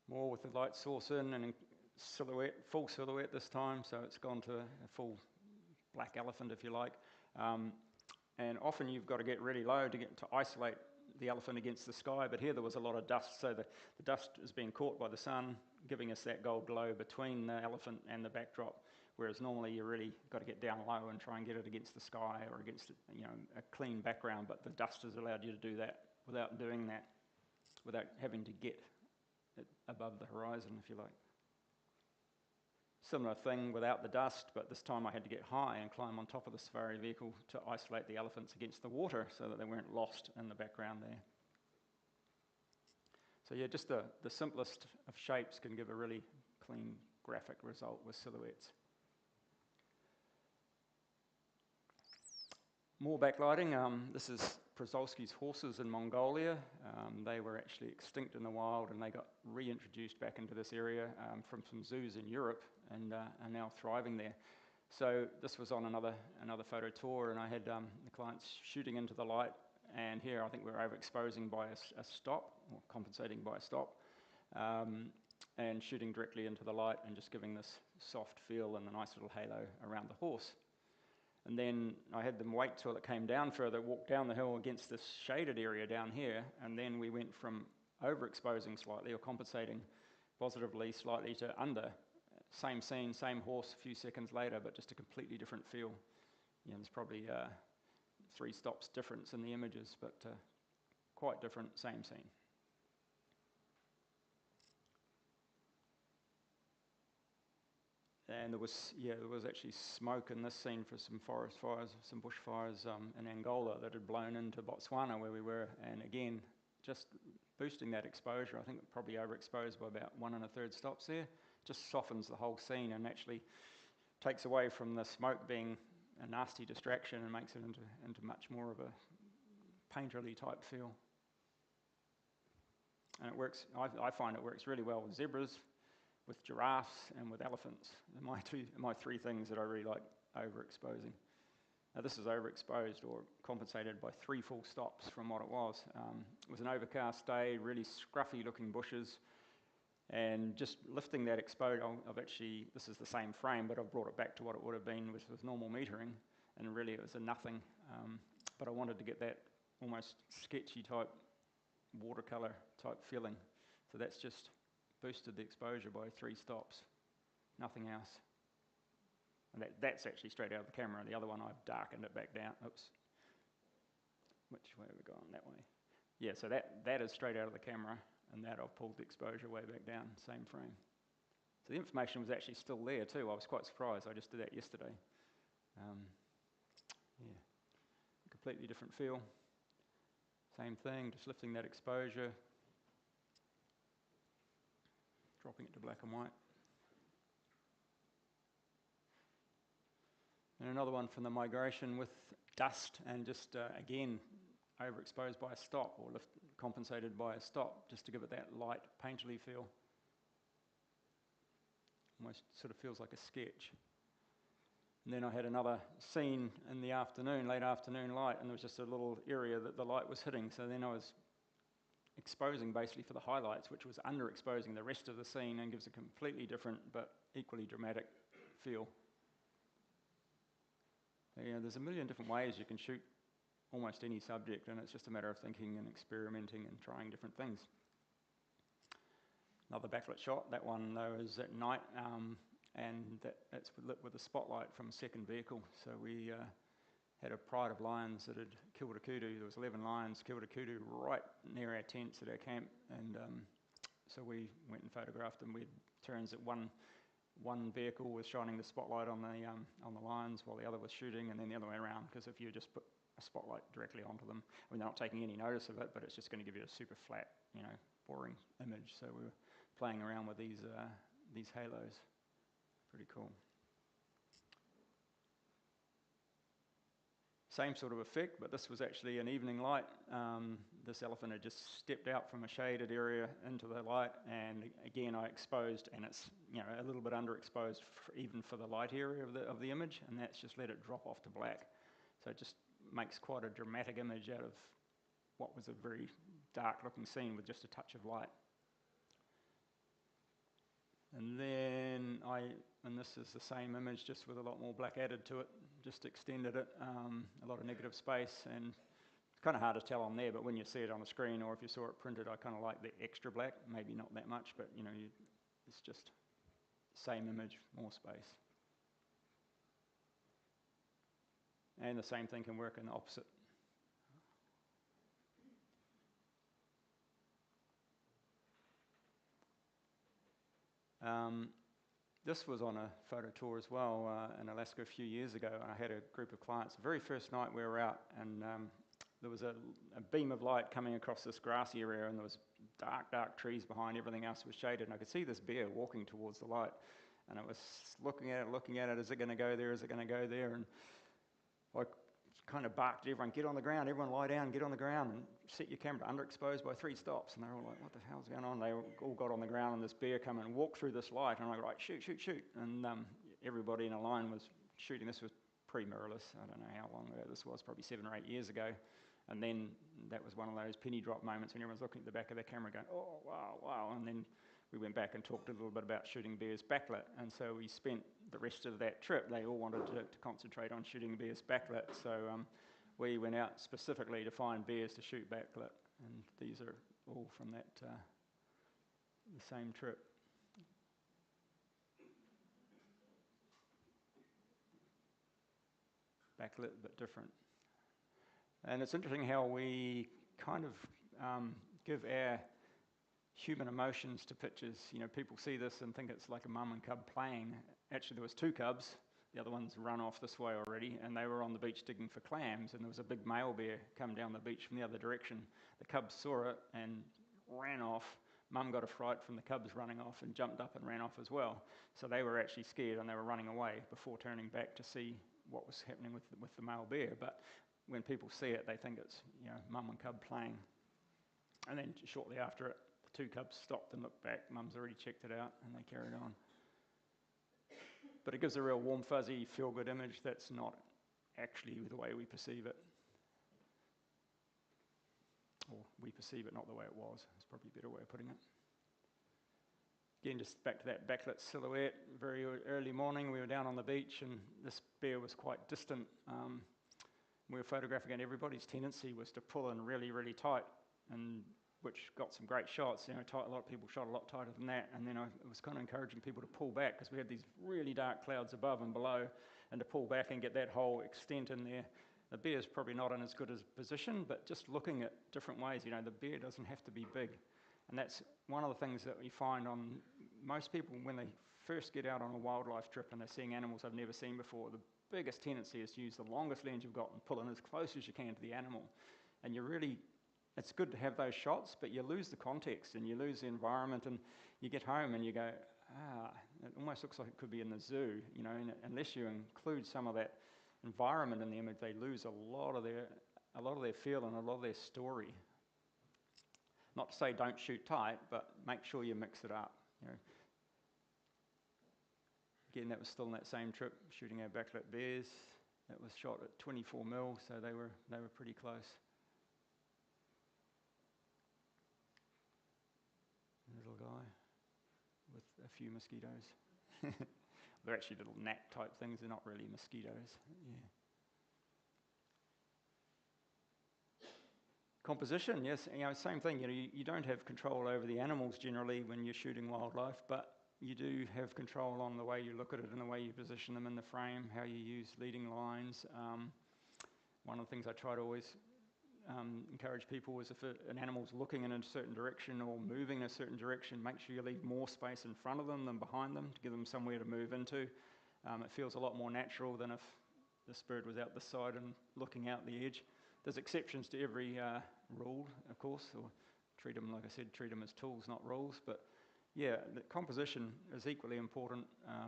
More with the light source in and silhouette, full silhouette this time, so it's gone to a full black elephant, if you like. And often you've got to get really low to isolate the elephant against the sky, but here there was a lot of dust, so the dust is being caught by the sun, giving us that gold glow between the elephant and the backdrop, whereas normally you really got to get down low and try and get it against the sky or against, you know, a clean background, but the dust has allowed you to do that without doing that, without having to get it above the horizon, if you like. Similar thing without the dust, but this time I had to get high and climb on top of the safari vehicle to isolate the elephants against the water so that they weren't lost in the background there. So yeah, just the simplest of shapes can give a really clean graphic result with silhouettes. More backlighting. This is Przolski's horses in Mongolia. They were actually extinct in the wild and they got reintroduced back into this area from some zoos in Europe and are now thriving there. So this was on another photo tour, and I had the clients shooting into the light, and here I think we were overexposing by a stop, or compensating by a stop, and shooting directly into the light and just giving this soft feel and a nice little halo around the horse. And then I had them wait till it came down further, walk down the hill against this shaded area down here, and then we went from overexposing slightly or compensating positively slightly to under. Same scene, same horse a few seconds later, but just a completely different feel. You know, there's probably 3 stops difference in the images, but quite different, same scene. And there was actually smoke in this scene for some forest fires, some bushfires in Angola that had blown into Botswana where we were, and again, just boosting that exposure. I think it probably overexposed by about 1 1/3 stops there. Just softens the whole scene and actually takes away from the smoke being a nasty distraction and makes it into much more of a painterly type feel. And it works, I find it works really well with zebras, with giraffes, and with elephants. They're my 3 things that I really like overexposing. Now this is overexposed or compensated by 3 full stops from what it was. It was an overcast day, really scruffy looking bushes, and just lifting that exposure. This is the same frame, but I've brought it back to what it would have been with normal metering, and really it was a nothing. But I wanted to get that almost sketchy type, watercolor type feeling. So that's just boosted the exposure by 3 stops, nothing else. And that's actually straight out of the camera. The other one I've darkened it back down. Oops. Which way are we going? That way. Yeah, so that is straight out of the camera, and that I've pulled the exposure way back down, same frame. So the information was actually still there too. I was quite surprised. I just did that yesterday. Yeah, completely different feel. Same thing, just lifting that exposure, dropping it to black and white. And another one from the migration with dust and just, again, overexposed by a stop or compensated by a stop, just to give it that light, painterly feel. Almost sort of feels like a sketch. And then I had another scene in the afternoon, late afternoon light, and there was just a little area that the light was hitting. So then I was exposing basically for the highlights, which was underexposing the rest of the scene and gives a completely different but equally dramatic feel. Yeah, there's a million different ways you can shoot almost any subject, and it's just a matter of thinking and experimenting and trying different things. Another backlit shot, that one though is at night, and that's lit with a spotlight from a second vehicle. So we had a pride of lions that had killed a kudu. There was 11 lions, killed a kudu right near our tents at our camp, and so we went and photographed them. We had turns at one vehicle was shining the spotlight on the lions while the other was shooting, and then the other way around, because if you just put a spotlight directly onto them, I mean, they're not taking any notice of it, but it's just going to give you a super flat, boring image. So we were playing around with these halos. Pretty cool. Same sort of effect, but this was actually an evening light. This elephant had just stepped out from a shaded area into the light, and again I exposed, and it's a little bit underexposed even for the light area of the image, and that's just let it drop off to black. So it just makes quite a dramatic image out of what was a very dark looking scene with just a touch of light. And then and this is the same image just with a lot more black added to it, just extended it, a lot of negative space, and it's kind of hard to tell on there, but when you see it on the screen or if you saw it printed, I kind of like the extra black, maybe not that much, but it's just same image, more space. And the same thing can work in the opposite. This was on a photo tour as well in Alaska a few years ago. I had a group of clients. The very first night we were out, and there was a beam of light coming across this grassy area, and there was dark trees behind. Everything else was shaded, and I could see this bear walking towards the light, and I was looking at it, is it going to go there, is it going to go there? And I kind of barked at everyone, get on the ground, everyone lie down, get on the ground, and set your camera to underexposed by 3 stops. And they were all like, what the hell's going on? They all got on the ground, and this bear came and walked through this light, and I was like, shoot. And everybody in a line was shooting. This was pre-mirrorless. I don't know how long ago this was, probably 7 or 8 years ago. And then that was one of those penny drop moments when everyone's looking at the back of their camera going, oh, wow. And then we went back and talked a little bit about shooting bears backlit. And so we spent the rest of that trip, they all wanted to concentrate on shooting bears backlit. So we went out specifically to find bears to shoot backlit. And these are all from that the same trip. Backlit but different. And it's interesting how we kind of give our human emotions to pictures. People see this and think it's like a mum and cub playing. Actually, there was 2 cubs. The other one's run off this way already, and they were on the beach digging for clams, and there was a big male bear come down the beach from the other direction. The cubs saw it and ran off. Mum got a fright from the cubs running off and jumped up and ran off as well. So they were actually scared, and they were running away before turning back to see what was happening with the male bear. But when people see it, they think it's mum and cub playing. And then shortly after it, the 2 cubs stopped and looked back. Mum's already checked it out, and they carried on. But it gives a real warm, fuzzy, feel-good image that's not actually the way we perceive it. Or we perceive it not the way it was. It's probably a better way of putting it. Again, just back to that backlit silhouette. Very early morning, we were down on the beach, and this bear was quite distant. We were photographing, and everybody's tendency was to pull in really, really tight, and which got some great shots. A lot of people shot a lot tighter than that, and then I was kind of encouraging people to pull back because we had these really dark clouds above and below, and to pull back and get that whole extent in there. The bear's probably not in as good a position, but just looking at different ways, the bear doesn't have to be big. And that's one of the things that we find on most people when they first get out on a wildlife trip and they're seeing animals they've never seen before. The biggest tendency is to use the longest lens you've got and pull in as close as you can to the animal. And it's good to have those shots, but you lose the context and you lose the environment, and you get home and you go, it almost looks like it could be in the zoo, and unless you include some of that environment in the image, they lose a lot of their feel and a lot of their story. Not to say don't shoot tight, but make sure you mix it up. Again, that was still in that same trip, shooting our backlit bears. That was shot at 24mm, so they were pretty close. little guy with a few mosquitoes. They're actually little gnat type things, they're not really mosquitoes. Yeah. Composition, yes, same thing. You don't have control over the animals generally when you're shooting wildlife, but you do have control on the way you look at it and the way you position them in the frame, how you use leading lines. One of the things I try to always encourage people is if an animal's looking in a certain direction or moving in a certain direction, make sure you leave more space in front of them than behind them to give them somewhere to move into. It feels a lot more natural than if this bird was out the side and looking out the edge. There's exceptions to every rule, of course, or treat them, like I said, treat them as tools, not rules. But yeah, the composition is equally important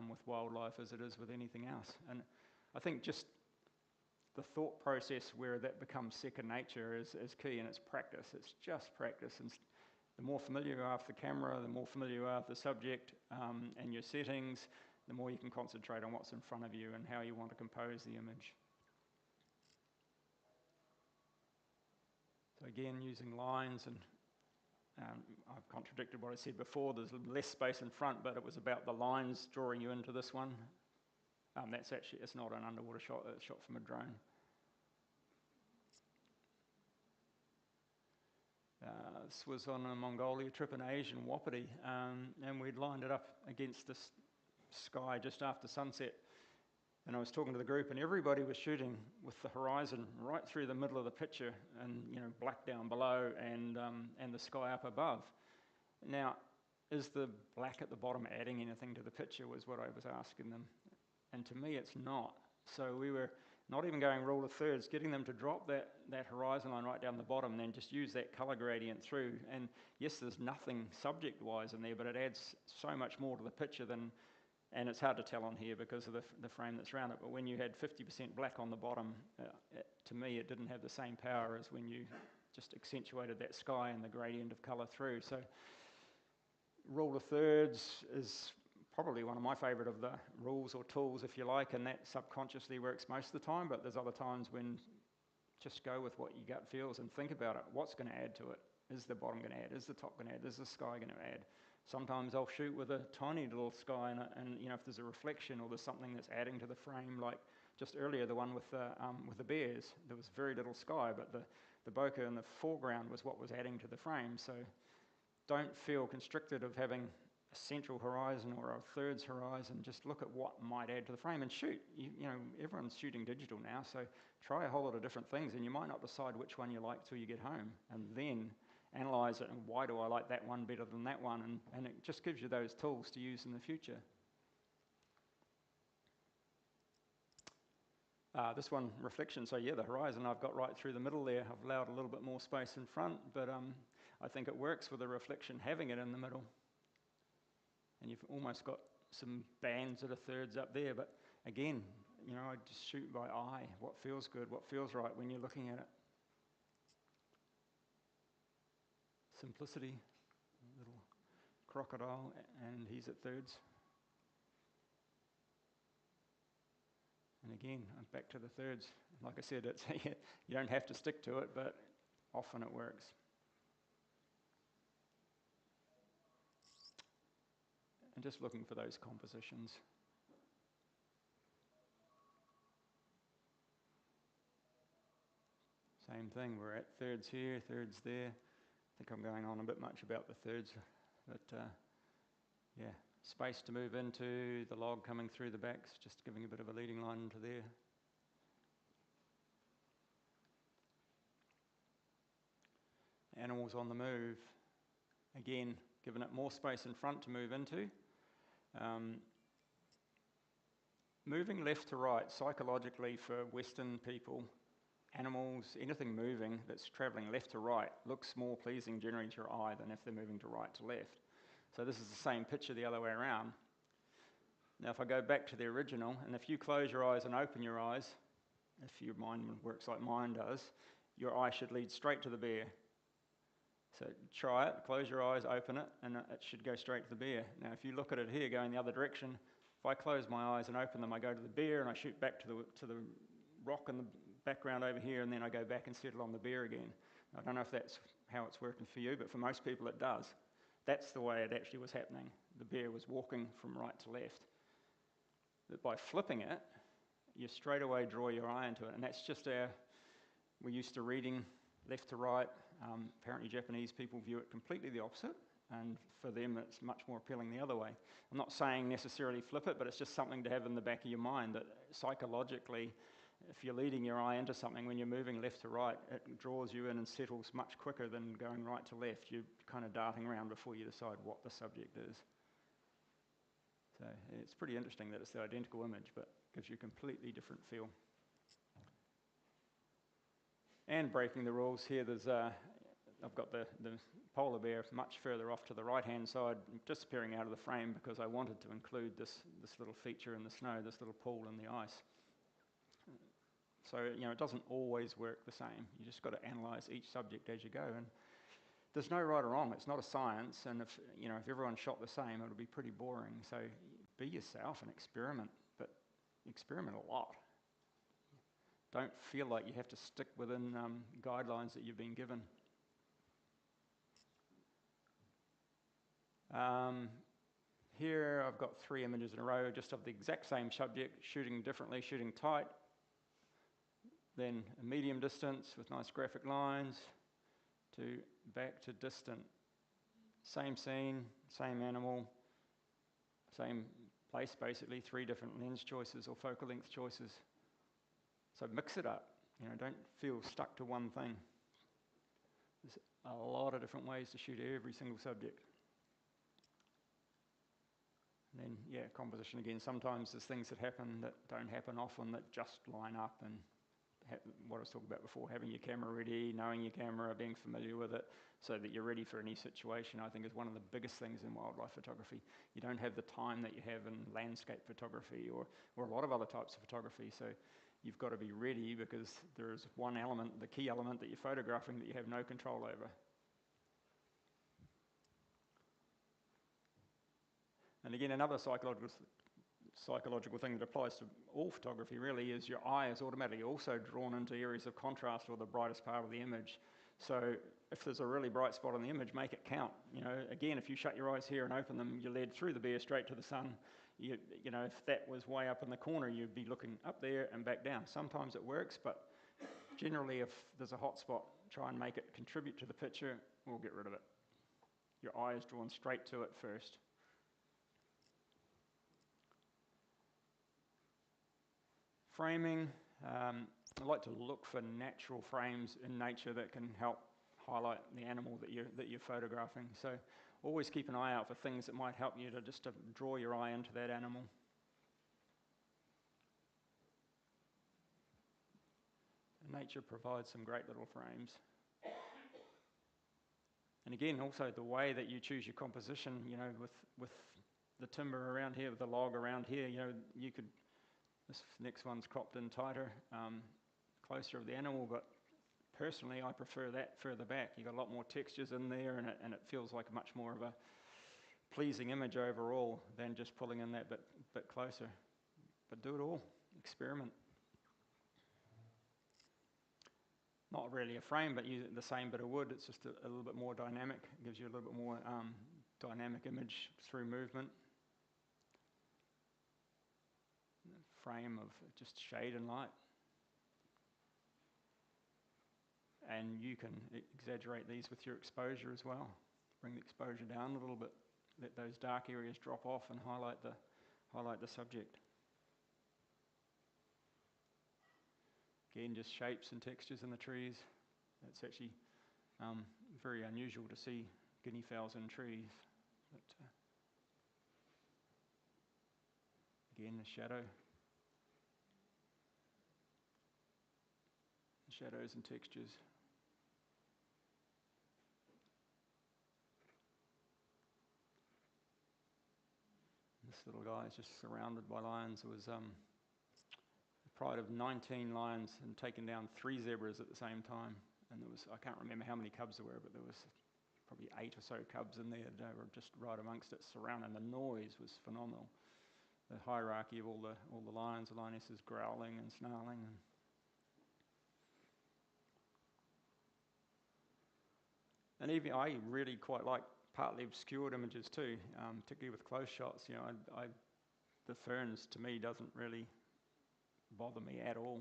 with wildlife as it is with anything else. And I think just the thought process where that becomes second nature is key, and it's practice. It's just practice. And the more familiar you are with the camera, the more familiar you are with the subject and your settings, the more you can concentrate on what's in front of you and how you want to compose the image. So again, using lines, and I've contradicted what I said before. There's less space in front, but it was about the lines drawing you into this one. It's not an underwater shot, it's shot from a drone. This was on a Mongolia trip in Asian Wapiti, and we'd lined it up against this sky just after sunset. And I was talking to the group, and everybody was shooting with the horizon right through the middle of the picture, and black down below, and the sky up above. Now, is the black at the bottom adding anything to the picture? Was what I was asking them, and to me, it's not. So we were not even going rule of thirds, getting them to drop that horizon line right down the bottom, and then just use that color gradient through. And yes, there's nothing subject-wise in there, but it adds so much more to the picture than. And it's hard to tell on here because of the frame that's around it, but when you had 50% black on the bottom, to me it didn't have the same power as when you just accentuated that sky and the gradient of colour through. So rule of thirds is probably one of my favourite of the rules or tools, if you like, and that subconsciously works most of the time, but there's other times when just go with what your gut feels and think about it. What's going to add to it? Is the bottom going to add? Is the top going to add? Is the sky going to add? Sometimes I'll shoot with a tiny little sky, and if there's a reflection or there's something that's adding to the frame, like just earlier the one with the bears, there was very little sky, but the bokeh in the foreground was what was adding to the frame. So don't feel constricted of having a central horizon or a thirds horizon. Just look at what might add to the frame and shoot. Everyone's shooting digital now, so try a whole lot of different things, and you might not decide which one you like till you get home, and then analyze it, and why do I like that one better than that one, and it just gives you those tools to use in the future. This one, reflection, so yeah, the horizon I've got right through the middle there. I've allowed a little bit more space in front, but I think it works with the reflection having it in the middle. And you've almost got some bands that are thirds up there, but again, I just shoot by eye, what feels good, what feels right when you're looking at it. Simplicity, little crocodile, and he's at thirds. And again, I'm back to the thirds. Like I said, it's you don't have to stick to it, but often it works. And just looking for those compositions. Same thing, we're at thirds here, thirds there. I think I'm going on a bit much about the thirds, but yeah, space to move into, the log coming through the backs, just giving a bit of a leading line into there. Animals on the move, again, giving it more space in front to move into. Moving left to right, psychologically for Western people, animals, anything moving that's travelling left to right looks more pleasing generally to your eye than if they're moving to right to left. So this is the same picture the other way around. Now if I go back to the original, and if you close your eyes and open your eyes, if your mind works like mine does, your eye should lead straight to the bear. So try it, close your eyes, open it, and it should go straight to the bear. Now if you look at it here going the other direction, if I close my eyes and open them, I go to the bear and I shoot back to the rock in the background over here, and then I go back and settle on the bear again. I don't know if that's how it's working for you, but for most people it does. That's the way it actually was happening. The bear was walking from right to left. But by flipping it, you straight away draw your eye into it. And that's just we're used to reading left to right. Apparently Japanese people view it completely the opposite. And for them, it's much more appealing the other way. I'm not saying necessarily flip it, but it's just something to have in the back of your mind that psychologically, if you're leading your eye into something, when you're moving left to right, it draws you in and settles much quicker than going right to left. You're kind of darting around before you decide what the subject is. So it's pretty interesting that it's the identical image, but gives you a completely different feel. And breaking the rules here, I've got the polar bear much further off to the right-hand side, disappearing out of the frame because I wanted to include this little feature in the snow, this little pool in the ice. So, it doesn't always work the same. You just got to analyse each subject as you go. And there's no right or wrong. It's not a science. And if everyone shot the same, it would be pretty boring. So be yourself and experiment, but experiment a lot. Don't feel like you have to stick within guidelines that you've been given. Here I've got 3 images in a row just of the exact same subject, shooting differently, shooting tight, then a medium distance with nice graphic lines, to back to distant. Same scene, same animal, same place basically, 3 different lens choices or focal length choices. So mix it up, don't feel stuck to one thing. There's a lot of different ways to shoot every single subject. And then, composition again. Sometimes there's things that happen that don't happen often that just line up, and what I was talking about before, having your camera ready, knowing your camera, being familiar with it so that you're ready for any situation, I think is one of the biggest things in wildlife photography. You don't have the time that you have in landscape photography or a lot of other types of photography, so you've got to be ready because there is one element, the key element that you're photographing, that you have no control over. And again, another psychological thing that applies to all photography really is your eye is automatically also drawn into areas of contrast or the brightest part of the image. So if there's a really bright spot on the image, make it count. Again, if you shut your eyes here and open them, you're led through the bear straight to the sun. If that was way up in the corner, you'd be looking up there and back down. Sometimes it works, but generally if there's a hot spot, try and make it contribute to the picture, or get rid of it. Your eye is drawn straight to it first. Framing, I like to look for natural frames in nature that can help highlight the animal that you're photographing. So always keep an eye out for things that might help you to draw your eye into that animal. Nature provides some great little frames. And again, also the way that you choose your composition, with the timber around here, with the log around here, you could. This next one's cropped in tighter, closer of the animal, but personally I prefer that further back. You've got a lot more textures in there, and it feels like much more of a pleasing image overall than just pulling in that bit closer. But do it all, experiment. Not really a frame, but use the same bit of wood. It's just a little bit more dynamic. It gives you a little bit more dynamic image through movement. Frame of just shade and light, and you can exaggerate these with your exposure as well. Bring the exposure down a little bit, let those dark areas drop off and highlight the subject. Again, just shapes and textures in the trees. It's actually very unusual to see guinea fowls in trees. But, again, the shadow. Shadows and textures. This little guy is just surrounded by lions. It was a pride of 19 lions and taken down 3 zebras at the same time. And there was, I can't remember how many cubs there were, but there was probably 8 or so cubs in there that were just right amongst it, surrounding. The noise was phenomenal. The hierarchy of all the lions, the lionesses growling and snarling. And even I really quite like partly obscured images too, particularly with close shots. You know, the ferns to me doesn't really bother me at all.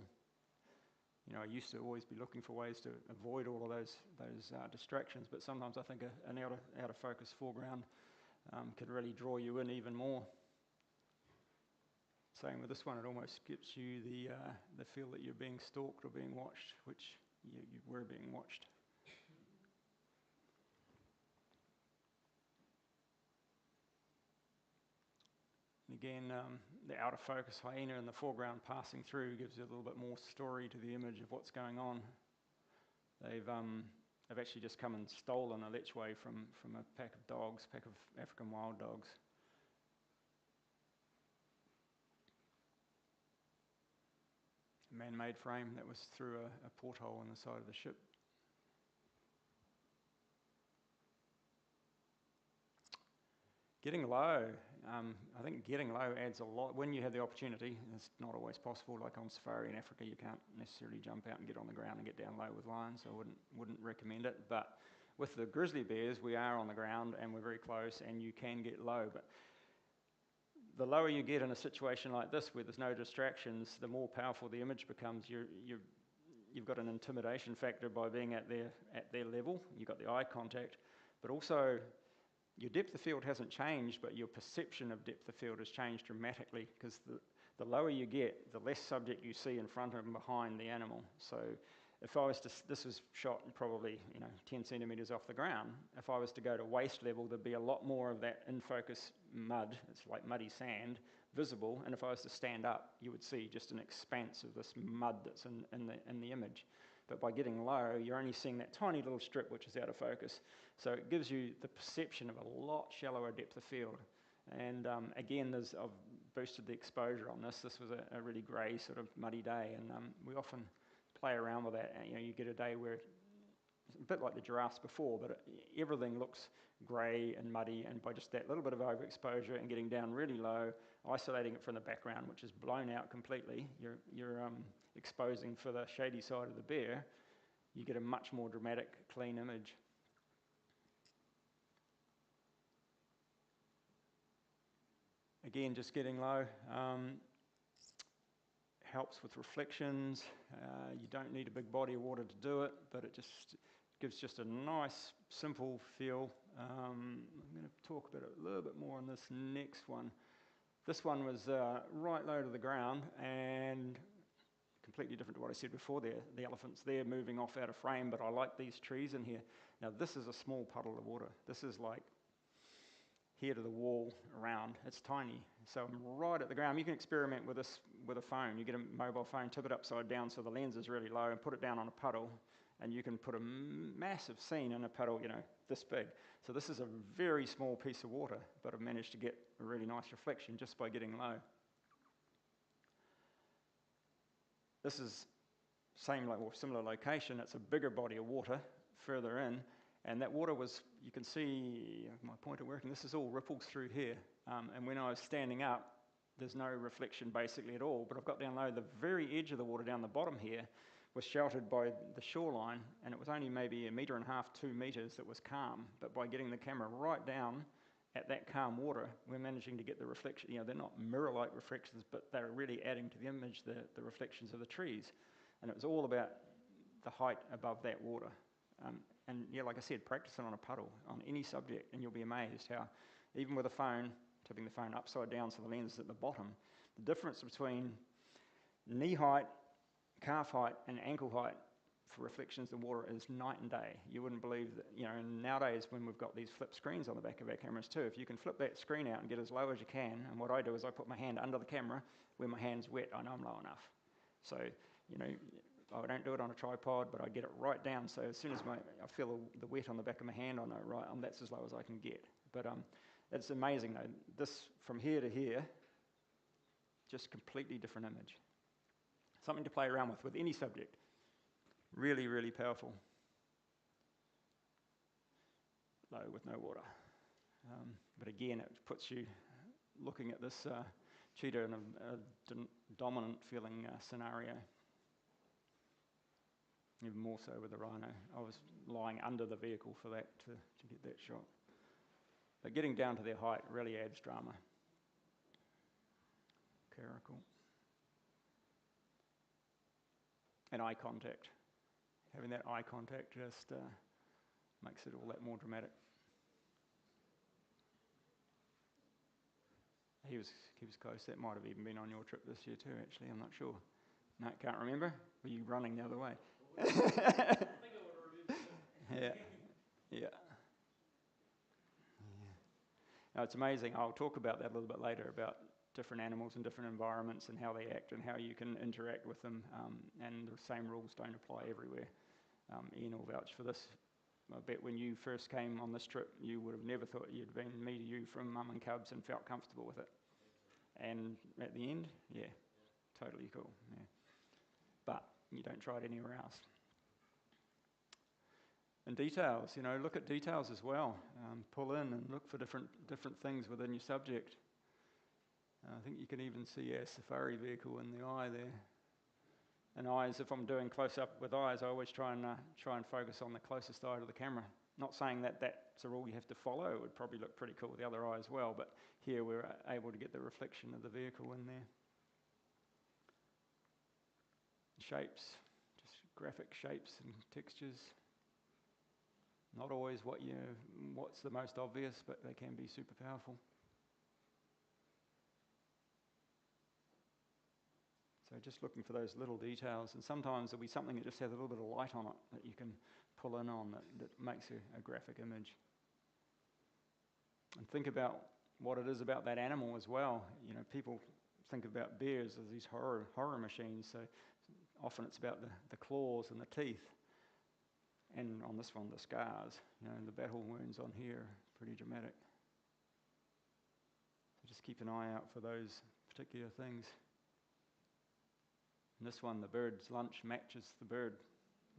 You know, I used to always be looking for ways to avoid all of those distractions, but sometimes I think an out of focus foreground can really draw you in even more. Same with this one, it almost gives you the feel that you're being stalked or being watched, which you were being watched. Again, the out of focus hyena in the foreground passing through gives you a little bit more story to the image of what's going on. They've actually just come and stolen a lechway from a pack of African wild dogs. A man-made frame that was through a porthole in the side of the ship. Getting low. I think getting low adds a lot when you have the opportunity. It's not always possible. Like on safari in Africa, you can't necessarily jump out and get on the ground and get down low with lions, so I wouldn't recommend it. But with the grizzly bears, we are on the ground and we're very close, and you can get low. But the lower you get in a situation like this, where there's no distractions, the more powerful the image becomes. You've got an intimidation factor by being at their level. You've got the eye contact, but also your depth of field hasn't changed, but your perception of depth of field has changed dramatically, because the lower you get, the less subject you see in front and behind the animal. So if I was to, this was shot probably 10 centimetres off the ground, if I was to go to waist level, there'd be a lot more of that in focus mud, it's like muddy sand, visible, and if I was to stand up, you would see just an expanse of this mud that's in the image. But by getting low, you're only seeing that tiny little strip which is out of focus. So it gives you the perception of a lot shallower depth of field. And again, I've boosted the exposure on this. This was a really grey sort of muddy day, and we often play around with that. You get a day where it's a bit like the giraffes before, but everything looks grey and muddy, and by just that little bit of overexposure and getting down really low, isolating it from the background, which is blown out completely, you're exposing for the shady side of the bear, you get a much more dramatic, clean image. Again, just getting low helps with reflections. You don't need a big body of water to do it, but it just gives just a nice, simple feel. I'm going to talk about it a little bit more on this next one. This one was right low to the ground and completely different to what I said before there. The elephant's there moving off out of frame, but I like these trees in here. Now this is a small puddle of water. This is like here to the wall around. It's tiny. So I'm right at the ground. You can experiment with this with a phone. You get a mobile phone, tip it upside down so the lens is really low, and put it down on a puddle, and you can put a massive scene in a puddle, this big. So this is a very small piece of water, but I've managed to get a really nice reflection just by getting low. This is similar location. It's a bigger body of water further in, and that water was, you can see my pointer working, this is all ripples through here. And when I was standing up, there's no reflection basically at all, but I've got down low, the very edge of the water down the bottom here was sheltered by the shoreline, and it was only maybe 1.5 meters, 2 meters that was calm. But by getting the camera right down at that calm water, we're managing to get the reflection. They're not mirror-like reflections, but they're really adding to the image, the reflections of the trees. And it was all about the height above that water. And yeah, like I said, practice it on a puddle, on any subject, and you'll be amazed how, even with a phone, tipping the phone upside down so the lens is at the bottom, the difference between knee height, calf height, and ankle height for reflections in water is night and day. You wouldn't believe that, and nowadays when we've got these flip screens on the back of our cameras too, if you can flip that screen out and get as low as you can, and what I do is I put my hand under the camera, where my hand's wet, I know I'm low enough. So, I don't do it on a tripod, but I get it right down, so as soon as I feel the wet on the back of my hand, I know, right, that's as low as I can get. But it's amazing though, this from here to here, just completely different image. Something to play around with any subject. Really, really powerful. Low with no water. But again, it puts you looking at this cheetah in a dominant feeling scenario. Even more so with the rhino. I was lying under the vehicle for that to get that shot. But getting down to their height really adds drama. Caracal. And eye contact. Having that eye contact just makes it all that more dramatic. He was close. That might have even been on your trip this year too, actually. I'm not sure. No, can't remember. Were you running the other way? I think I would have remembered that. Yeah. Now, it's amazing. I'll talk about that a little bit later, about different animals in different environments and how they act and how you can interact with them. And the same rules don't apply everywhere. Ian will vouch for this. I bet when you first came on this trip, you would have never thought you'd been me to you from mum and cubs and felt comfortable with it. And at the end, yeah, totally cool. Yeah. But you don't try it anywhere else. And details, look at details as well. Pull in and look for different things within your subject. I think you can even see a safari vehicle in the eye there. And eyes, if I'm doing close-up with eyes, I always try and focus on the closest eye to the camera. Not saying that that's a rule you have to follow. It would probably look pretty cool with the other eye as well, but here we're able to get the reflection of the vehicle in there. Shapes, just graphic shapes and textures. Not always what's the most obvious, but they can be super powerful. So just looking for those little details, and sometimes there'll be something that just has a little bit of light on it that you can pull in on that makes a graphic image. And think about what it is about that animal as well. People think about bears as these horror machines, so often it's about the claws and the teeth. And on this one, the scars, the battle wounds on here, pretty dramatic. So just keep an eye out for those particular things. And this one, the bird's lunch matches the bird.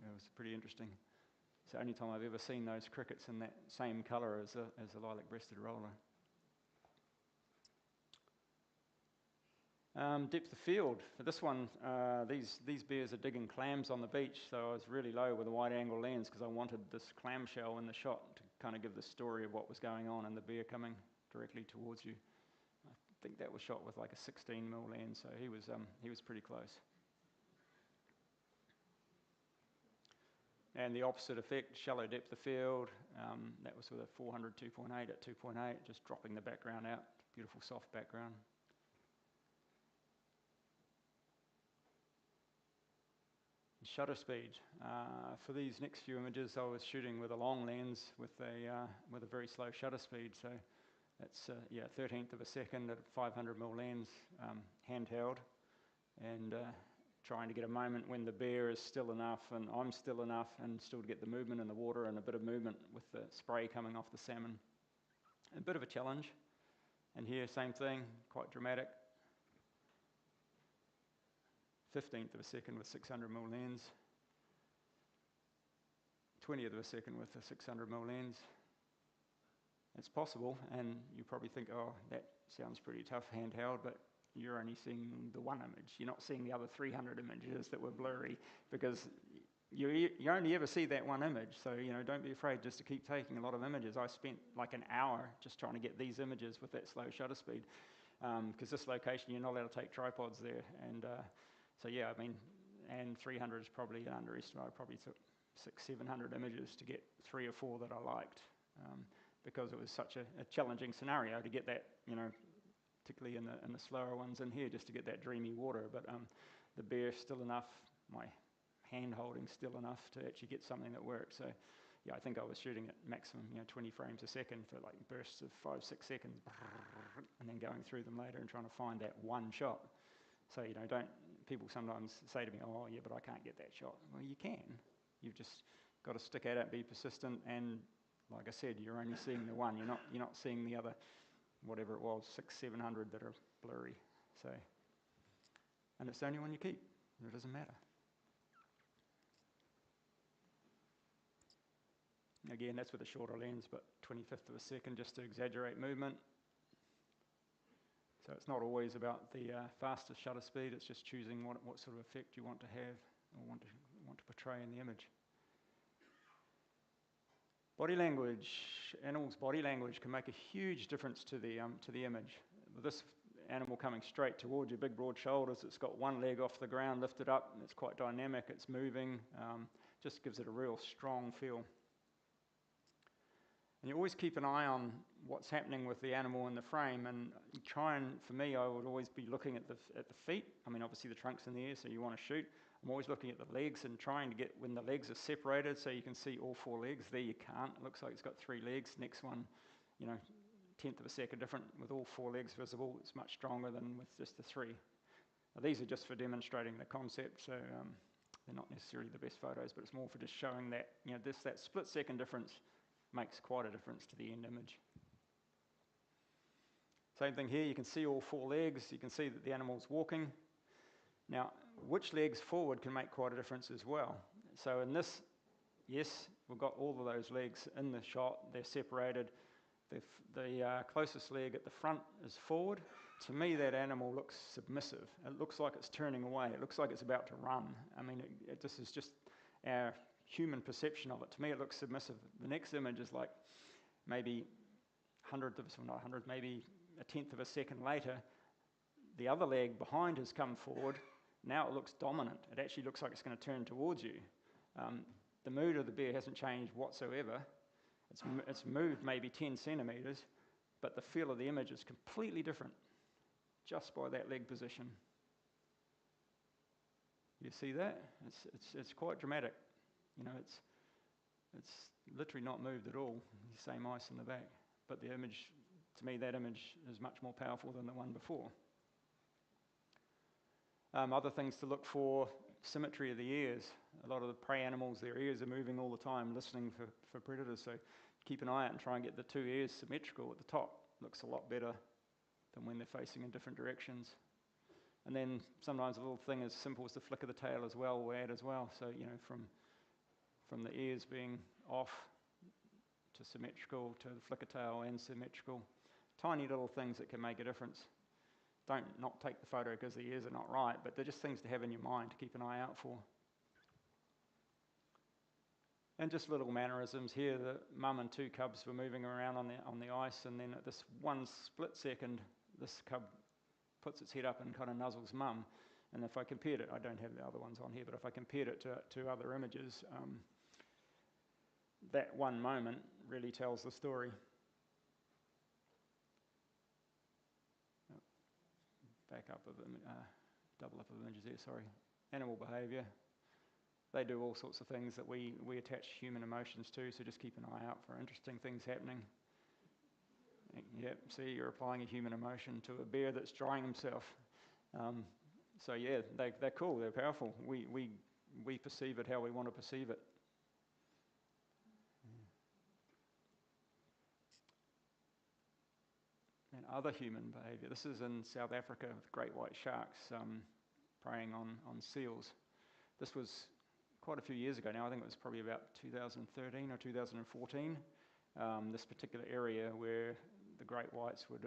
It was pretty interesting. It's the only time I've ever seen those crickets in that same colour as a lilac-breasted roller. Depth of field. For this one, these bears are digging clams on the beach, so I was really low with a wide-angle lens because I wanted this clamshell in the shot to kind of give the story of what was going on and the bear coming directly towards you. I think that was shot with like a 16mm lens, so he was pretty close. And the opposite effect, shallow depth of field, that was with a 400 2.8 at 2.8, just dropping the background out, beautiful soft background. Shutter speed. For these next few images, I was shooting with a long lens with a very slow shutter speed. So that's 1/13 of a second at 500mm lens, handheld, and trying to get a moment when the bear is still enough and I'm still enough, and still to get the movement in the water and a bit of movement with the spray coming off the salmon. A bit of a challenge. And here, same thing, quite dramatic. 1/15 of a second with 600mm lens, 1/20 of a second with a 600mm lens. It's possible, and you probably think, oh, that sounds pretty tough handheld, but you're only seeing the one image. You're not seeing the other 300 images that were blurry, because you only ever see that one image. So, don't be afraid just to keep taking a lot of images. I spent like an hour just trying to get these images with that slow shutter speed, because this location, you're not allowed to take tripods there. And so, yeah, and 300 is probably an underestimate. I probably took 600-700 images to get 3 or 4 that I liked, because it was such a challenging scenario to get that, particularly in the slower ones in here, just to get that dreamy water. But the bear still enough, my hand holding still enough to actually get something that worked. So, yeah, I think I was shooting at maximum, 20 frames a second for like bursts of 5-6 seconds, and then going through them later and trying to find that one shot. So, people sometimes say to me, oh, yeah, but I can't get that shot. Well, you can. You've just got to stick at it, be persistent, and like I said, you're only seeing the one. You're not seeing the other, whatever it was, 600-700 that are blurry. So, and it's the only one you keep. It doesn't matter. Again, that's with a shorter lens, but 25th of a second just to exaggerate movement. So it's not always about the fastest shutter speed. It's just choosing what sort of effect you want to have or want to portray in the image. Body language, animals' body language can make a huge difference to the image. With this animal coming straight towards you, big broad shoulders, it's got one leg off the ground lifted up, and it's quite dynamic, it's moving, just gives it a real strong feel. And you always keep an eye on what's happening with the animal in the frame, and for me, I would always be looking at the feet. I mean, obviously the trunk's in the air, so you want to shoot. I'm always looking at the legs and trying to get when the legs are separated so you can see all four legs. There you can't. It looks like it's got three legs. Next one, 1/10 of a second different with all four legs visible. It's much stronger than with just the three. Now, these are just for demonstrating the concept, so they're not necessarily the best photos, but it's more for just showing that, that split second difference makes quite a difference to the end image. Same thing here, you can see all four legs, you can see that the animal's walking. Now, which leg's forward can make quite a difference as well. So in this, yes, we've got all of those legs in the shot, they're separated. The closest leg at the front is forward. To me, that animal looks submissive. It looks like it's turning away. It looks like it's about to run. I mean, this is just our human perception of it. To me, it looks submissive. The next image is like maybe maybe 1/10 of a second later, the other leg behind has come forward. Now it looks dominant. It actually looks like it's going to turn towards you. The mood of the bear hasn't changed whatsoever. It's moved maybe 10 centimetres, but the feel of the image is completely different just by that leg position. You see that? It's quite dramatic. It's literally not moved at all. Same ice in the back. But the image, to me, that image is much more powerful than the one before. Other things to look for, symmetry of the ears. A lot of the prey animals, their ears are moving all the time, listening for predators. So keep an eye out and try and get the two ears symmetrical at the top. Looks a lot better than when they're facing in different directions. And then sometimes a little thing as simple as the flick of the tail as well will add as well. So, from the ears being off to symmetrical, to the flick of tail and symmetrical. Tiny little things that can make a difference. Don't not take the photo because the ears are not right, but they're just things to have in your mind to keep an eye out for. And just little mannerisms here. The mum and two cubs were moving around on the ice, and then at this one split second, this cub puts its head up and kind of nuzzles mum. And if I compared it, I don't have the other ones on here, but if I compared it to other images, that one moment really tells the story. Back up of double up of images there, sorry. Animal behaviour. They do all sorts of things that we attach human emotions to, so just keep an eye out for interesting things happening. Yep, see, you're applying a human emotion to a bear that's drying himself. So yeah, they're cool, they're powerful. We perceive it how we want to perceive it. And other human behaviour. This is in South Africa with great white sharks preying on seals. This was quite a few years ago now. I think it was probably about 2013 or 2014. This particular area where the great whites would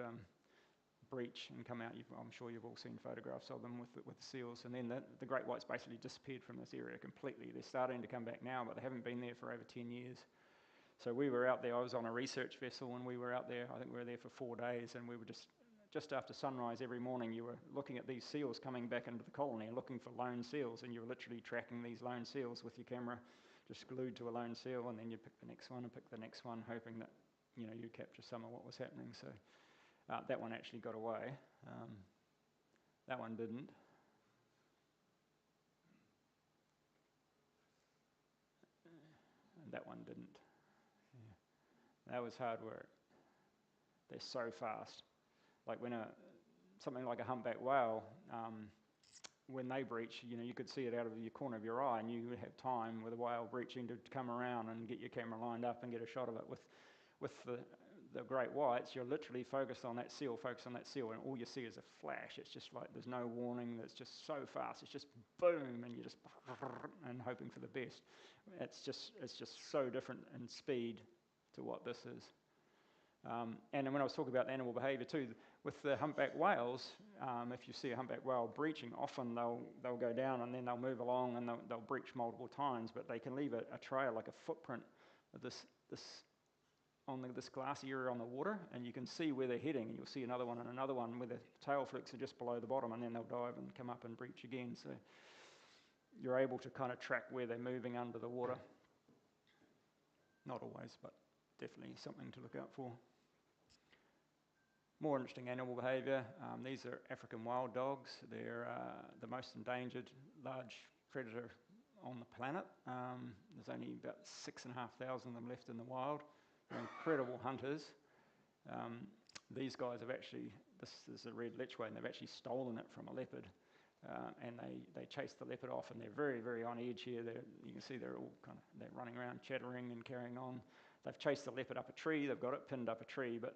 breach and come out. I'm sure you've all seen photographs of them with the seals. And then the great whites basically disappeared from this area completely. They're starting to come back now, but they haven't been there for over 10 years. So we were out there. I was on a research vessel, and we were out there. I think we were there for 4 days, and we were just after sunrise every morning. You were looking at these seals coming back into the colony, looking for lone seals, and you were literally tracking these lone seals with your camera, just glued to a lone seal, and then you pick the next one and pick the next one, hoping that you capture some of what was happening. So that one actually got away. That one didn't. And that one didn't. That was hard work. They're so fast. Like when something like a humpback whale, when they breach, you could see it out of the corner of your eye, and you would have time with a whale breaching to come around and get your camera lined up and get a shot of it. With the great whites, you're literally focused on that seal, and all you see is a flash. It's just like there's no warning. It's just so fast. It's just boom, and you're just and hoping for the best. It's just so different in speed to what this is. And when I was talking about animal behaviour too, with the humpback whales, if you see a humpback whale breaching, often they'll go down and then they'll move along and they'll breach multiple times, but they can leave a trail, like a footprint this glass area on the water, and you can see where they're heading, and you'll see another one and another one where the tail flicks are just below the bottom, and then they'll dive and come up and breach again. So you're able to kind of track where they're moving under the water. Not always, but definitely something to look out for. More interesting animal behaviour. These are African wild dogs. They're the most endangered large predator on the planet. There's only about 6,500 of them left in the wild. They're incredible hunters. These guys have actually, this is a red lechway, and they've actually stolen it from a leopard. And they chase the leopard off, and they're very, very on edge here. You can see they're all they're running around, chattering and carrying on. They've chased the leopard up a tree. They've got it pinned up a tree, but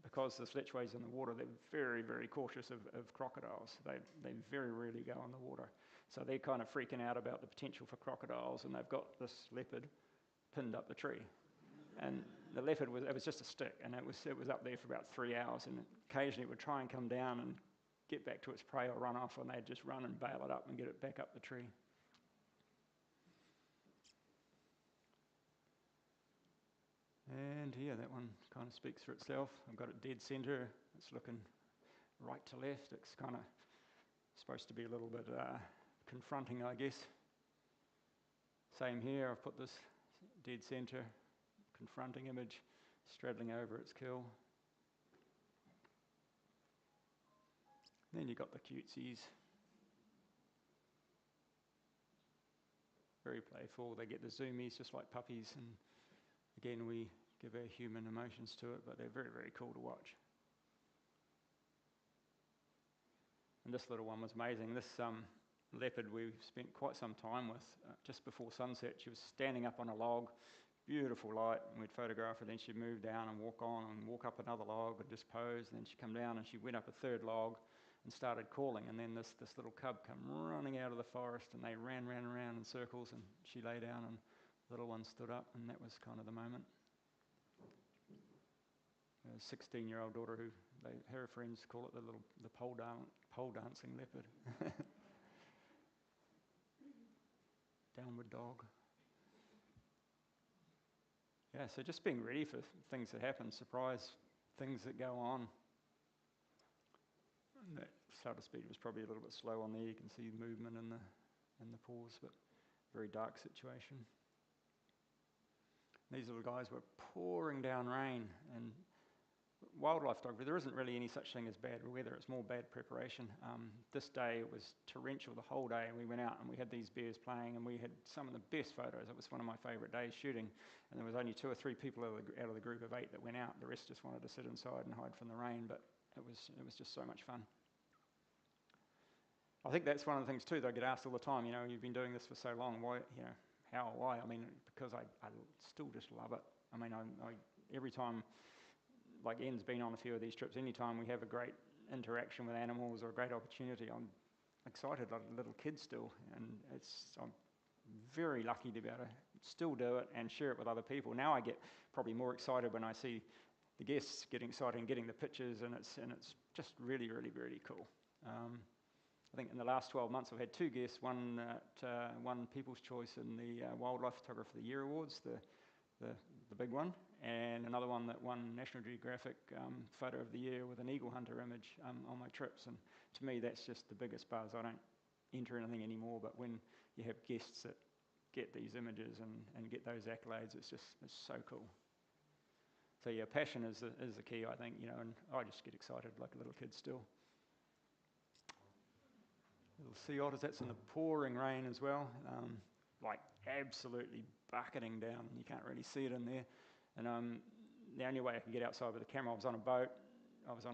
because this lechway's in the water, they're very, very cautious of crocodiles. They very rarely go in the water. So they're kind of freaking out about the potential for crocodiles, and they've got this leopard pinned up the tree. And the leopard it was just a stick, and it was up there for about 3 hours, and occasionally it would try and come down and get back to its prey or run off, and they'd just run and bail it up and get it back up the tree. And yeah, that one kind of speaks for itself. I've got it dead centre. It's looking right to left. It's kind of supposed to be a little bit confronting, I guess. Same here. I've put this dead centre, confronting image, straddling over its kill. Then you've got the cutesies. Very playful. They get the zoomies just like puppies, and again, we give our human emotions to it, but they're very, very cool to watch. And this little one was amazing. This leopard we spent quite some time with. Just before sunset, she was standing up on a log, beautiful light, and we'd photograph her. Then she'd move down and walk on and walk up another log and just pose. And then she'd come down and she went up a third log and started calling. And then this little cub come running out of the forest, and they ran around in circles, and she lay down, and the little one stood up, and that was kind of the moment. A 16-year-old daughter who her friends call it the pole dancing leopard. Downward dog. Yeah, so just being ready for things that happen, surprise things that go on. And that shutter speed was probably a little bit slow on there. You can see movement in the pause, but very dark situation. These little guys were pouring down rain, and wildlife photography, there isn't really any such thing as bad weather. It's more bad preparation. This day it was torrential the whole day, and we went out and we had these bears playing, and we had some of the best photos. It was one of my favourite days shooting, and there was only 2 or 3 people out of the group of 8 that went out. The rest just wanted to sit inside and hide from the rain, but it was just so much fun. I think that's one of the things too that I get asked all the time. You've been doing this for so long. Why? How? Why? I mean, because I still just love it. I mean, I every time. Like Ian's been on a few of these trips, anytime we have a great interaction with animals or a great opportunity, I'm excited like a little kid still, and I'm very lucky to be able to still do it and share it with other people. Now I get probably more excited when I see the guests getting excited and getting the pictures, and it's just really, really, really cool. I think in the last 12 months I've had 2 guests, one won People's Choice in the Wildlife Photographer of the Year Awards, the big one, and another one that won National Geographic Photo of the Year with an eagle hunter image on my trips. And to me, that's just the biggest buzz. I don't enter anything anymore, but when you have guests that get these images and get those accolades, it's so cool. So yeah, passion is the key, I think, and I just get excited like a little kid still. Little sea otters, that's in the pouring rain as well, like absolutely bucketing down. You can't really see it in there. And the only way I could get outside with the camera, I was on a boat. I was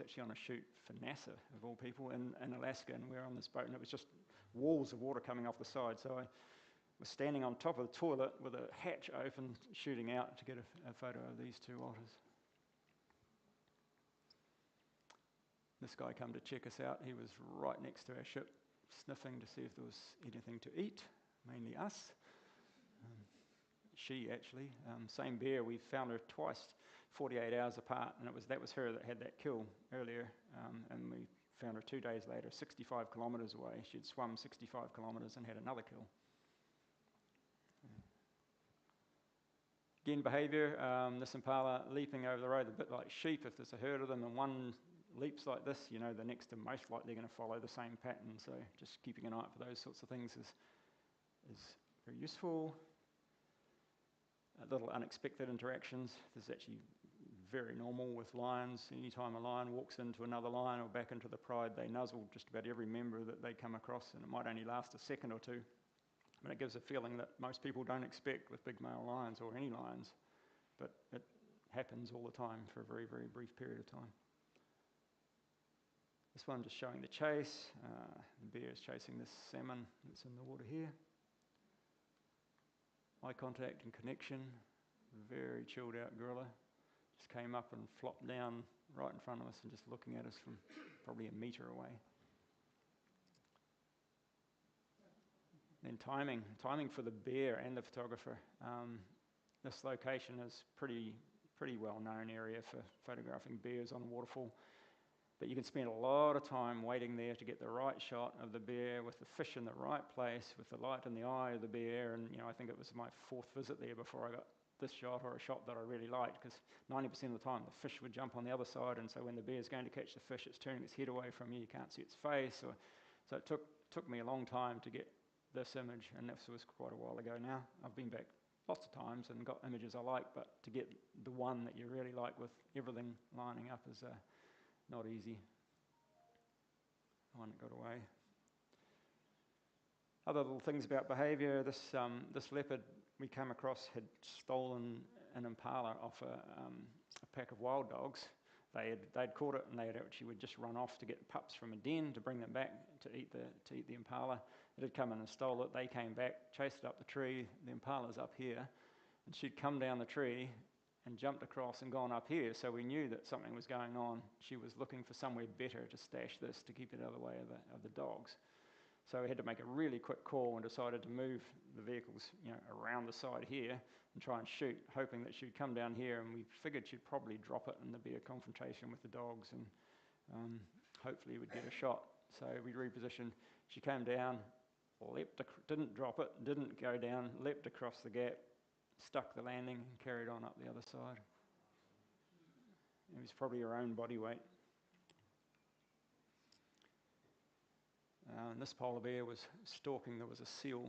actually on a shoot for NASA, of all people, in Alaska, and we were on this boat, and it was just walls of water coming off the side. So I was standing on top of the toilet with a hatch open, shooting out to get a photo of these 2 otters. This guy came to check us out. He was right next to our ship, sniffing to see if there was anything to eat, mainly us. She actually, same bear, we found her twice, 48 hours apart, and that was her that had that kill earlier, and we found her 2 days later, 65 kilometres away. She'd swum 65 kilometres and had another kill. Again, behaviour, this impala leaping over the road, a bit like sheep. If there's a herd of them and one leaps like this, you know the next are most likely going to follow the same pattern. So just keeping an eye out for those sorts of things is very useful. Little unexpected interactions. This is actually very normal with lions. Anytime a lion walks into another lion or back into the pride, they nuzzle just about every member that they come across, and it might only last a second or two. But it gives a feeling that most people don't expect with big male lions or any lions. But it happens all the time for a very, very brief period of time. This one just showing the chase. The bear is chasing this salmon that's in the water here. Eye contact and connection. Very chilled out gorilla. Just came up and flopped down right in front of us and just looking at us from probably a metre away. Then timing for the bear and the photographer. This location is pretty well-known area for photographing bears on a waterfall. But you can spend a lot of time waiting there to get the right shot of the bear with the fish in the right place, with the light in the eye of the bear. And I think it was my 4th visit there before I got this shot, or a shot that I really liked, because 90% of the time the fish would jump on the other side, and so when the bear's going to catch the fish, it's turning its head away from you. You can't see its face. So it took me a long time to get this image, and this was quite a while ago now. I've been back lots of times and got images I like, but to get the one that you really like with everything lining up is not easy. One that got away. Other little things about behaviour. This leopard we came across had stolen an impala off a pack of wild dogs. They'd caught it, and she would just run off to get pups from a den to bring them back to eat the impala. It had come in and stole it. They came back, chased it up the tree. The impala's up here, and she'd come down the tree and jumped across and gone up here. So we knew that something was going on. She was looking for somewhere better to stash this to keep it out of the way of the dogs. So we had to make a really quick call and decided to move the vehicles, around the side here and try and shoot, hoping that she'd come down here, and we figured she'd probably drop it and there'd be a confrontation with the dogs, and hopefully we'd get a shot. So we repositioned. She came down, didn't drop it, didn't go down, leapt across the gap, stuck the landing and carried on up the other side. It was probably her own body weight. And this polar bear was stalking, there was a seal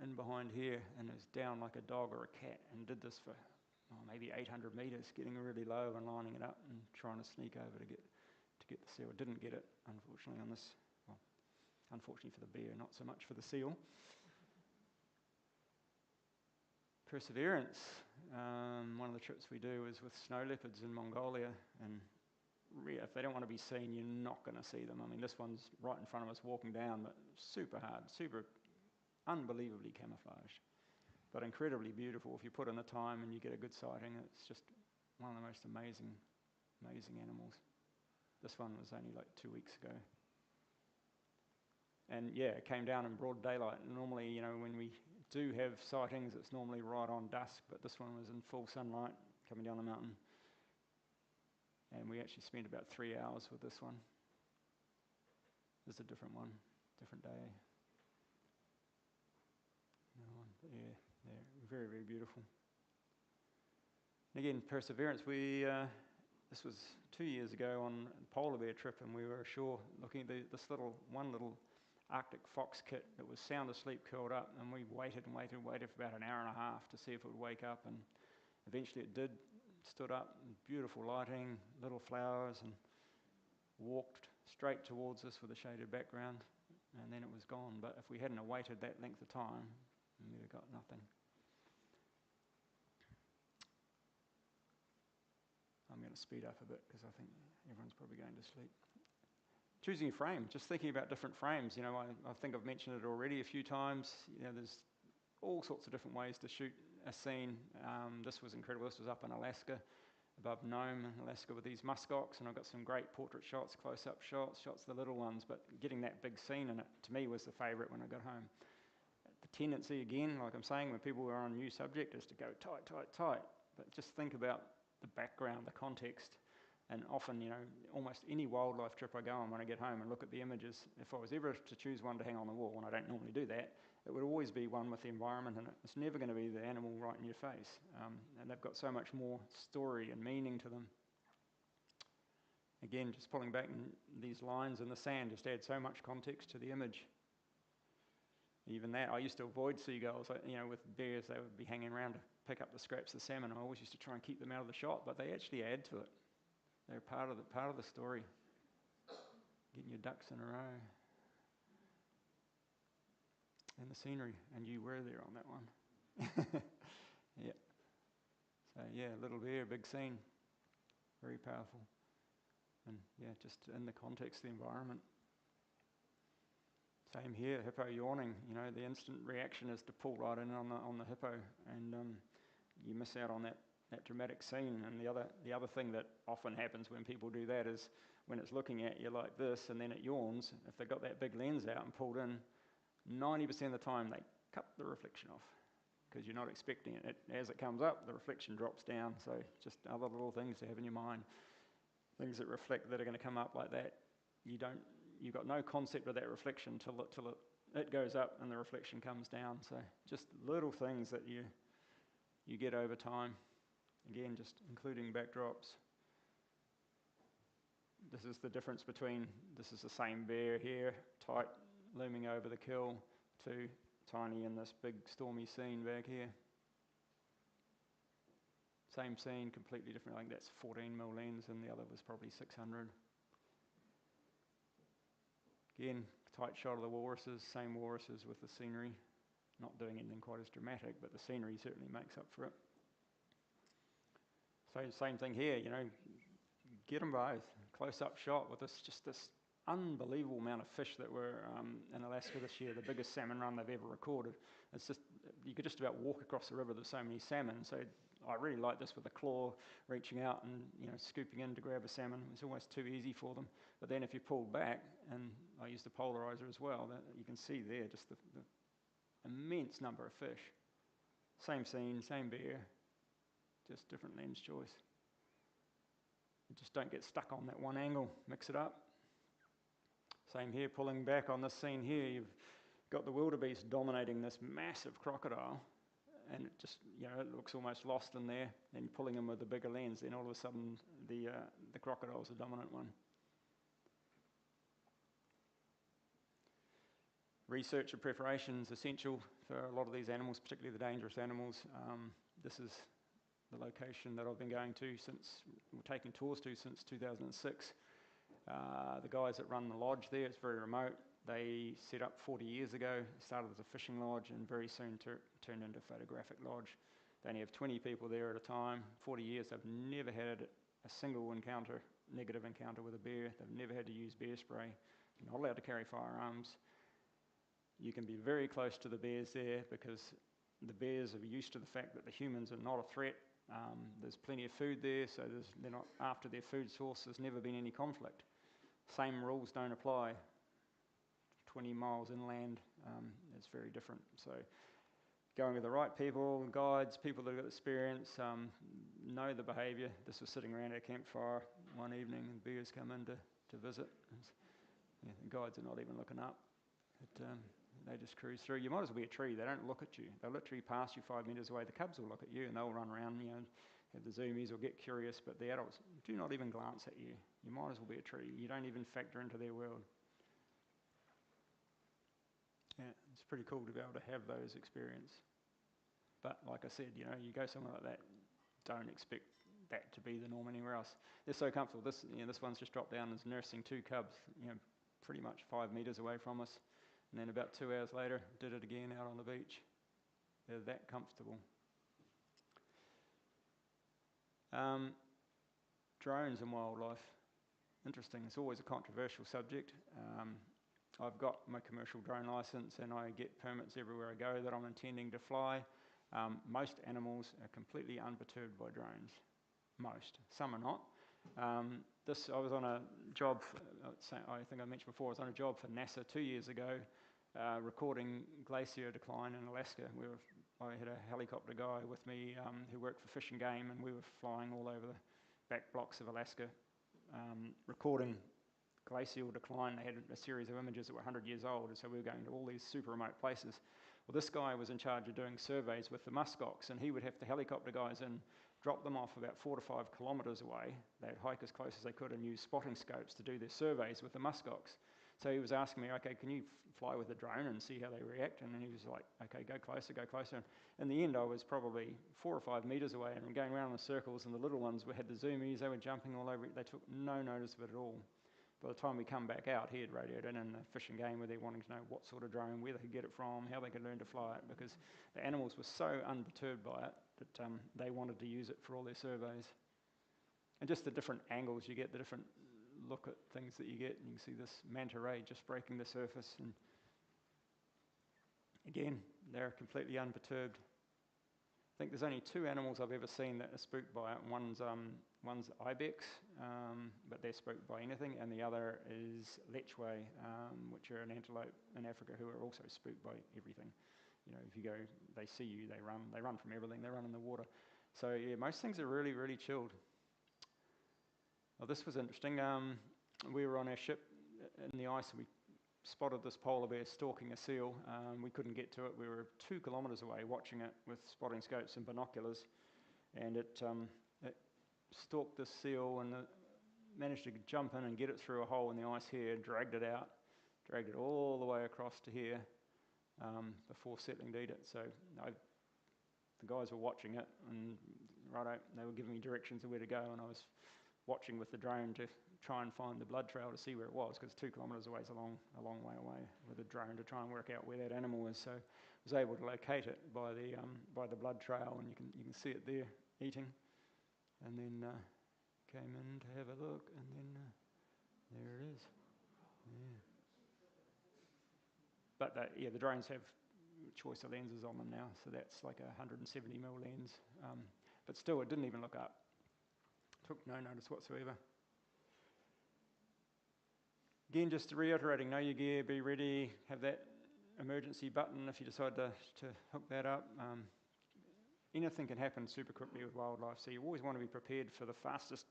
in behind here, and was down like a dog or a cat, and did this for maybe 800 metres, getting really low and lining it up and trying to sneak over to get the seal. Didn't get it, unfortunately, on this. Well, unfortunately for the bear, not so much for the seal. Perseverance. One of the trips we do is with snow leopards in Mongolia, and if they don't want to be seen, you're not going to see them. I mean, this one's right in front of us walking down, but super hard, super unbelievably camouflaged, but incredibly beautiful. If you put in the time and you get a good sighting, it's just one of the most amazing animals. This one was only like 2 weeks ago. And yeah, it came down in broad daylight. Normally, when we do have sightings, it's normally right on dusk, but this one was in full sunlight coming down the mountain. And we actually spent about 3 hours with this one. This is a different one, different day. Another one, yeah, very, very beautiful. And again, perseverance. This was 2 years ago on a polar bear trip, and we were ashore looking at this little Arctic fox kit that was sound asleep, curled up, and we waited for about an hour and a half to see if it would wake up, and eventually it did. Stood up, beautiful lighting, little flowers, and walked straight towards us with a shaded background, and then it was gone. But if we hadn't waited that length of time, we'd have got nothing. I'm going to speed up a bit because I think everyone's probably going to sleep. Choosing a frame, just thinking about different frames. I think I've mentioned it already a few times. There's all sorts of different ways to shoot a scene. This was incredible. This was up in Alaska, above Nome in Alaska, with these muskox, and I've got some great portrait shots, close-up shots of the little ones, but getting that big scene in it, to me, was the favourite when I got home. The tendency, again, like I'm saying, when people are on a new subject, is to go tight, but just think about the background, the context. And often, almost any wildlife trip I go on, when I get home and look at the images, if I was ever to choose one to hang on the wall, and I don't normally do that, it would always be one with the environment in it. It's never going to be the animal right in your face. And they've got so much more story and meaning to them. Again, just pulling back, and these lines in the sand just add so much context to the image. Even that, I used to avoid seagulls. With bears, they would be hanging around to pick up the scraps of salmon. I always used to try and keep them out of the shot, but they actually add to it. They're part of the story. Getting your ducks in a row. And the scenery, and you were there on that one. Yeah. So yeah, little bear, big scene. Very powerful. And yeah, just in the context of the environment. Same here, hippo yawning. The instant reaction is to pull right in on the hippo, and you miss out on that dramatic scene. And the other thing that often happens when people do that is when it's looking at you like this, and then it yawns. If they've got that big lens out and pulled in, 90% of the time they cut the reflection off because you're not expecting it. As it comes up, the reflection drops down. So just other little things to have in your mind. Things that reflect that are going to come up like that. You've got no concept of that reflection till it goes up and the reflection comes down. So just little things that you get over time. Again, just including backdrops. This is the difference between, this is the same bear here, tight, looming over the kill, to tiny in this big stormy scene back here. Same scene, completely different. I think that's 14mm lens and the other was probably 600. Again, tight shot of the walruses, same walruses with the scenery. Not doing anything quite as dramatic, but the scenery certainly makes up for it. So same thing here, get them both. Close-up shot with this unbelievable amount of fish that were in Alaska this year, the biggest salmon run they've ever recorded. It's just, you could just about walk across the river, there's so many salmon. So I really like this with the claw reaching out and scooping in to grab a salmon. It's almost too easy for them. But then if you pull back, and I use the polarizer as well, you can see there just the immense number of fish. Same scene, same bear, just different lens choice. You just don't get stuck on that one angle, mix it up. Same here, pulling back on this scene here, you've got the wildebeest dominating this massive crocodile, and it just, it looks almost lost in there, and you're pulling him with a bigger lens, then all of a sudden the crocodile's the dominant one. Research and preparation is essential for a lot of these animals, particularly the dangerous animals. This is the location that I've been going to taking tours to since 2006. The guys that run the lodge there, it's very remote. They set up 40 years ago, started as a fishing lodge and very soon turned into a photographic lodge. They only have 20 people there at a time. 40 years, they've never had a single negative encounter with a bear. They've never had to use bear spray. They're not allowed to carry firearms. You can be very close to the bears there because the bears are used to the fact that the humans are not a threat. There's plenty of food there, so they're not after their food source. There's never been any conflict. Same rules don't apply. 20 miles inland, it's very different. So going with the right people, guides, people that have got experience, know the behaviour. This was sitting around our campfire one evening and bears come in to visit. The guides are not even looking up. They just cruise through. You might as well be a tree. They don't look at you. They'll literally pass you 5 metres away. The cubs will look at you and they'll run around, have the zoomies or get curious, but the adults do not even glance at you. You might as well be a tree. You don't even factor into their world. Yeah, it's pretty cool to be able to have those experiences. But like I said, you go somewhere like that, don't expect that to be the norm anywhere else. They're so comfortable. This one's just dropped down and is nursing 2 cubs, pretty much 5 metres away from us. And then about 2 hours later, did it again out on the beach. They're that comfortable. Drones and wildlife. Interesting. It's always a controversial subject. I've got my commercial drone licence and I get permits everywhere I go that I'm intending to fly. Most animals are completely unperturbed by drones. Most. Some are not. I was on a job, I think I mentioned before, I was on a job for NASA 2 years ago, recording glacier decline in Alaska. I had a helicopter guy with me who worked for Fish and Game, and we were flying all over the back blocks of Alaska, recording glacial decline. They had a series of images that were 100 years old, and so we were going to all these super remote places. Well, this guy was in charge of doing surveys with the muskox, and he would have the helicopter guys in, drop them off about 4 to 5 kilometres away. They'd hike as close as they could and use spotting scopes to do their surveys with the muskox. So he was asking me, okay, can you fly with a drone and see how they react? And then he was like, okay, go closer, go closer. And in the end, I was probably 4 or 5 metres away and going around in circles, and the little ones had the zoomies, they were jumping all over it. They took no notice of it at all. By the time we come back out, he had radioed in the fishing game where they're wanting to know what sort of drone, where they could get it from, how they could learn to fly it, because the animals were so unperturbed by it that they wanted to use it for all their surveys. And just the different angles you get, the different look at things that you get, and you can see this manta ray just breaking the surface, and again, they're completely unperturbed. I think there's only 2 animals I've ever seen that are spooked by it. One's ibex, but they're spooked by anything, and the other is lechwe, which are an antelope in Africa who are also spooked by everything. You know, if you go, they see you, they run from everything, they run in the water. So yeah, most things are really, really chilled. Well, this was interesting. We were on our ship in the ice, and we spotted this polar bear stalking a seal. We couldn't get to it. We were 2 kilometres away watching it with spotting scopes and binoculars, and it stalked the seal and managed to jump in and get it through a hole in the ice here, dragged it out, dragged it all the way across to here before settling to eat it. So the guys were watching it, and they were giving me directions of where to go, and I was watching with the drone to try and find the blood trail to see where it was, because 2 kilometres away is a long way away with a drone to try and work out where that animal was. So I was able to locate it by the blood trail, and you can see it there eating. And then came in to have a look, and then there it is. Yeah. But the drones have choice of lenses on them now, so that's like a 170mm lens. But still, it didn't even look up. Took no notice whatsoever. Again, just reiterating, know your gear, be ready, have that emergency button if you decide to hook that up. Anything can happen super quickly with wildlife, so you always want to be prepared for the fastest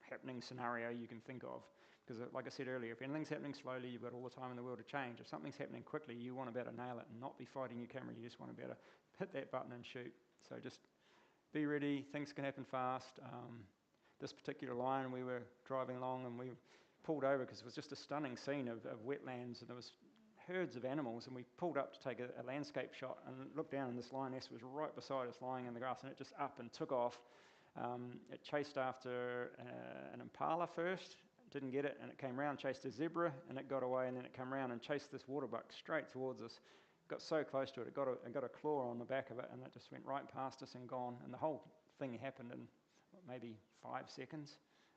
happening scenario you can think of. Because like I said earlier, if anything's happening slowly, you've got all the time in the world to change. If something's happening quickly, you want to be able to nail it and not be fighting your camera. You just want to be able to hit that button and shoot. So just be ready, things can happen fast. This particular line, we were driving along and we pulled over because it was just a stunning scene of wetlands, and there was herds of animals, and we pulled up to take a landscape shot and looked down, and this lioness was right beside us lying in the grass, and it just up and took off. It chased after an impala first, didn't get it, and it came round, chased a zebra, and it got away, and then it came round and chased this waterbuck straight towards us. Got so close to it, it got a claw on the back of it, and it just went right past us and gone, and the whole thing happened in maybe 5 seconds.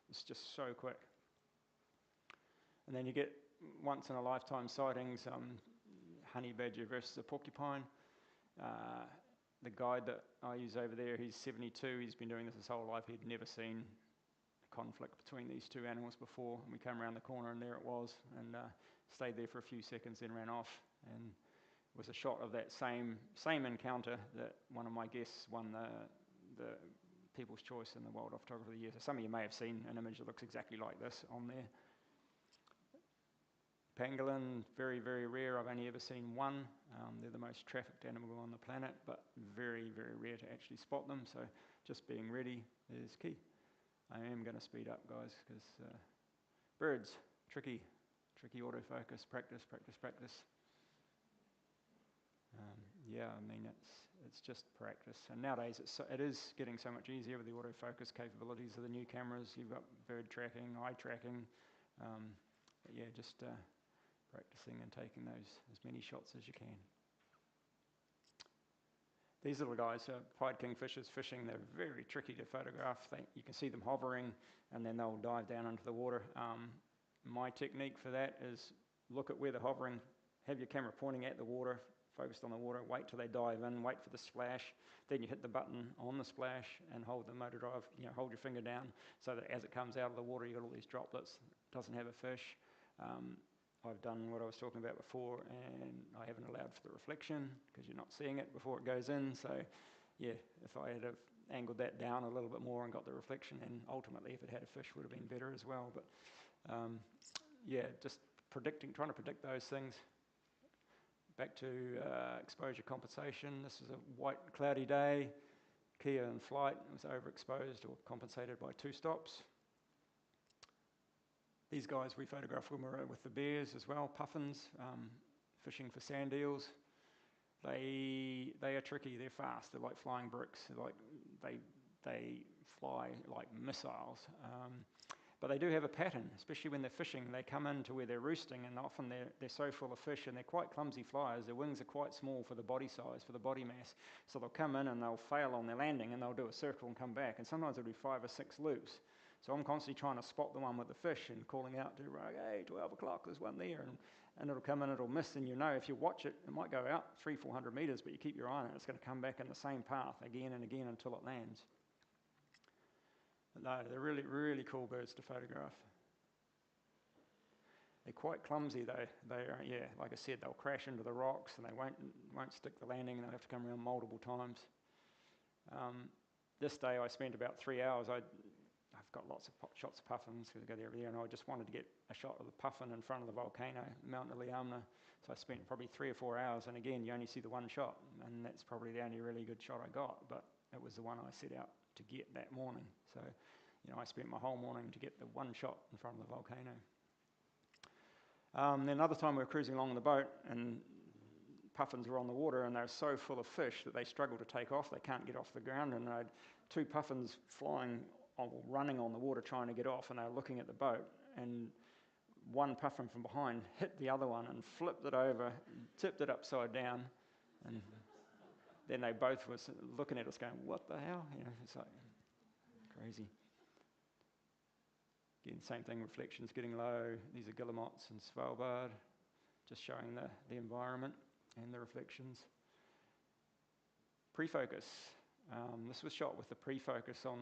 It's just so quick. And then you get once in a lifetime sightings, honey badger versus a porcupine. The guide that I use over there, he's 72, he's been doing this his whole life. He'd never seen a conflict between these 2 animals before, and we came around the corner and there it was, and stayed there for a few seconds, then ran off. And it was a shot of that same encounter that one of my guests won the People's Choice in the Wildlife Photographer of the Year. So some of you may have seen an image that looks exactly like this on there. Pangolin, very, very rare. I've only ever seen one. They're the most trafficked animal on the planet, but very, very rare to actually spot them. So just being ready is key. I am going to speed up, guys, because birds, tricky autofocus, practice. I mean, it's just practice. And nowadays, it is getting so much easier with the autofocus capabilities of the new cameras. You've got bird tracking, eye tracking. But yeah, just practicing and taking as many shots as you can. These little guys are pied kingfishers fishing. They're very tricky to photograph. You can see them hovering, and then they'll dive down into the water. My technique for that is look at where they're hovering, have your camera pointing at the water, focused on the water, wait till they dive in, wait for the splash, then you hit the button on the splash and hold the motor drive, hold your finger down so that as it comes out of the water, you've got all these droplets. It doesn't have a fish. I've done what I was talking about before, and I haven't allowed for the reflection because you're not seeing it before it goes in. So, yeah, if I had angled that down a little bit more and got the reflection, and ultimately if it had a fish would have been better as well. But yeah, just trying to predict those things. Back to exposure compensation. This is a white cloudy day. Kia in flight was overexposed or compensated by 2 stops. These guys we photographed when we were with the bears as well, puffins, fishing for sand eels. They are tricky. They're fast. They're like flying bricks. They fly like missiles. But they do have a pattern, especially when they're fishing. They come in to where they're roosting, and often they're so full of fish, and they're quite clumsy flyers. Their wings are quite small for the body size, for the body mass. So they'll come in and they'll fail on their landing, and they'll do a circle and come back. And sometimes it'll be 5 or 6 loops. So I'm constantly trying to spot the one with the fish and calling out to Rug, hey, 12 o'clock, there's one there. And it'll come in, it'll miss, and if you watch it, it might go out 300-400 metres, but you keep your eye on it, it's going to come back in the same path again and again until it lands. But no, they're really, really cool birds to photograph. They're quite clumsy though. Like I said, they'll crash into the rocks and they won't stick the landing, and they'll have to come around multiple times. This day I spent about 3 hours. I've got lots of shots of puffins because I go there every year, and I just wanted to get a shot of the puffin in front of the volcano, Mount Iliamna. So I spent probably 3 or 4 hours, and again, you only see the one shot, and that's probably the only really good shot I got, but it was the one I set out to get that morning. So, I spent my whole morning to get the one shot in front of the volcano. Then another time we were cruising along the boat, and puffins were on the water, and they're so full of fish that they struggle to take off. They can't get off the ground, and I had 2 puffins running on the water trying to get off, and they were looking at the boat, and one puffin from behind hit the other one and flipped it over, tipped it upside down, and then they both were looking at us going, what the hell? It's like crazy. Again, same thing, reflections getting low. These are guillemots in Svalbard, just showing the environment and the reflections. Pre-focus. This was shot with the pre-focus on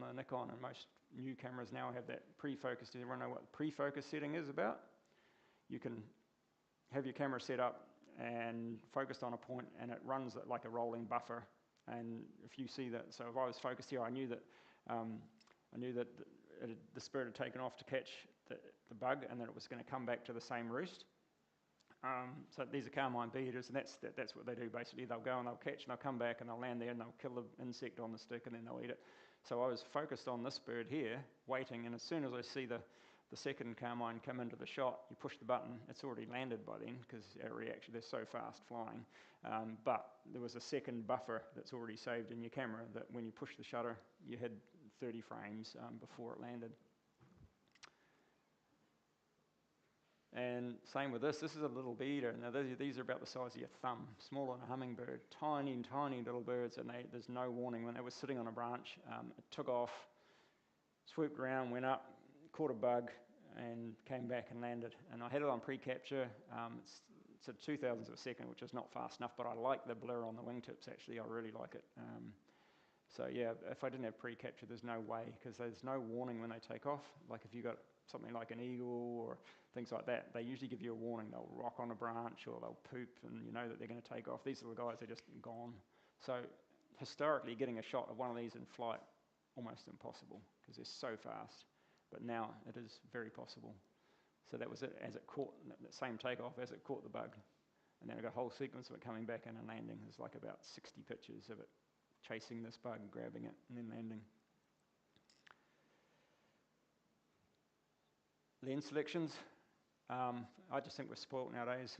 the Nikon, and most new cameras now have that pre-focus. Does everyone know what the pre-focus setting is about? You can have your camera set up and focused on a point, and it runs like a rolling buffer. And if you see that, so if I was focused here, I knew that the spirit had taken off to catch the bug, and that it was going to come back to the same roost. So these are carmine bee-eaters, and that's what they do basically. They'll go and they'll catch, and they'll come back and they'll land there, and they'll kill the insect on the stick, and then they'll eat it. So I was focused on this bird here, waiting, and as soon as I see the second carmine come into the shot, you push the button, it's already landed by then, because our reaction, they're so fast flying. But there was a second buffer that's already saved in your camera that when you push the shutter, you had 30 frames before it landed. And same with this. This is a little bee-eater. Now these are about the size of your thumb, smaller than a hummingbird. Tiny, tiny little birds, and there's no warning. When they were sitting on a branch, it took off, swooped around, went up, caught a bug, and came back and landed. And I had it on pre-capture. It's at 2,000ths of a second, which is not fast enough, but I like the blur on the wingtips, actually. I really like it. So yeah, if I didn't have pre-capture, there's no way, because there's no warning when they take off. Like if you got something like an eagle or things like that, they usually give you a warning. They'll rock on a branch or they'll poop, and you know that they're going to take off. These little guys are just gone. So historically, getting a shot of one of these in flight, almost impossible, because they're so fast. But now it is very possible. So that was it, as it caught, that same takeoff, as it caught the bug. And then I got a whole sequence of it coming back in and landing. There's like about 60 pictures of it chasing this bug, grabbing it, and then landing. Lens selections. I just think we're spoilt nowadays.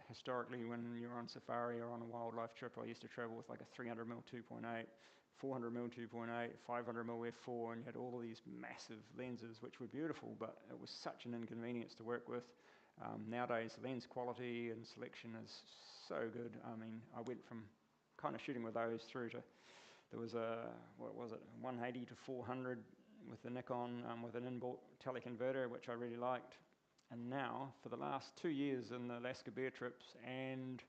Historically, when you're on safari or on a wildlife trip, I used to travel with like a 300mm 2.8, 400mm 2.8, 500mm f4, and you had all of these massive lenses, which were beautiful, but it was such an inconvenience to work with. Nowadays, lens quality and selection is so good. I mean, I went from kind of shooting with those through to, there was a, 180 to 400 with the Nikon with an inbuilt teleconverter, which I really liked. And now, for the last 2 years in the Alaska bear trips and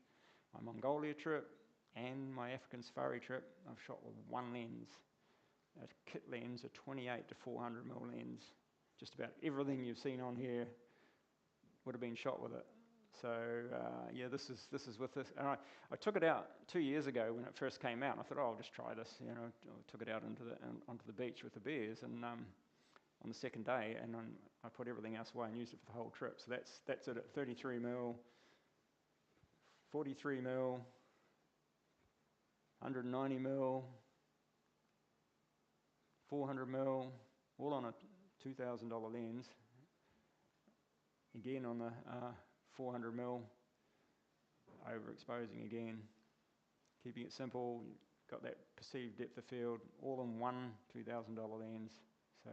my Mongolia trip and my African safari trip, I've shot with one lens, a kit lens, a 28 to 400mm lens. Just about everything you've seen on here would have been shot with it. So yeah, this is with this, and I took it out 2 years ago when it first came out. And I thought, oh, I'll just try this. You know, I took it out onto the beach with the bears, and on the second day, and I put everything else away and used it for the whole trip. So that's it at 33 mil, 43 mil, 190 mil, 400 mil, all on a $2,000 lens. Again on the 400 mil, overexposing again, keeping it simple. Got that perceived depth of field, all in one $2,000 lens. So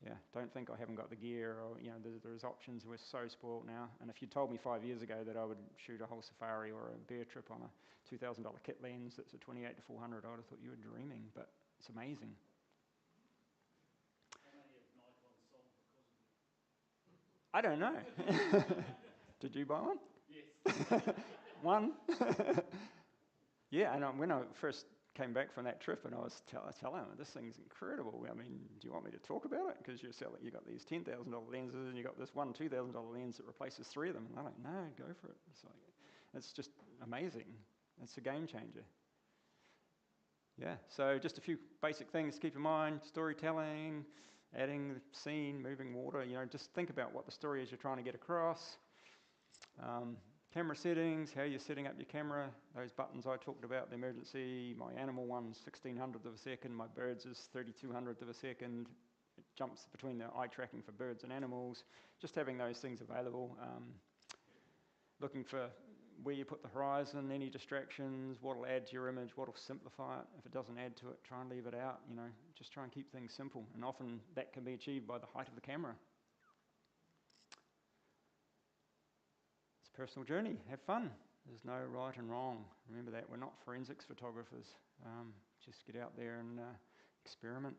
yeah, don't think I haven't got the gear, or you know, there's options. We're so spoiled now. And if you told me 5 years ago that I would shoot a whole safari or a bear trip on a $2,000 kit lens that's a 28 to 400, I would have thought you were dreaming. But it's amazing. I don't know. Did you buy one? Yes. One? Yeah, and when I first came back from that trip, and I was telling them, this thing's incredible. I mean, do you want me to talk about it? Because you got these $10,000 lenses, and you got this one $2,000 lens that replaces 3 of them. And I'm like, no, go for it. It's just amazing. It's a game changer. Yeah, so just a few basic things to keep in mind: storytelling, adding the scene, moving water. You know, just think about what the story is you're trying to get across. Camera settings, how you're setting up your camera. Those buttons I talked about, the emergency. My animal one's 1600th of a second. My birds is 3200th of a second. It jumps between the eye tracking for birds and animals. Just having those things available. Looking for where you put the horizon, any distractions, what will add to your image, what will simplify it. If it doesn't add to it, try and leave it out. You know, just try and keep things simple. And often that can be achieved by the height of the camera. It's a personal journey. Have fun. There's no right and wrong. Remember that. We're not forensics photographers. Just get out there and experiment,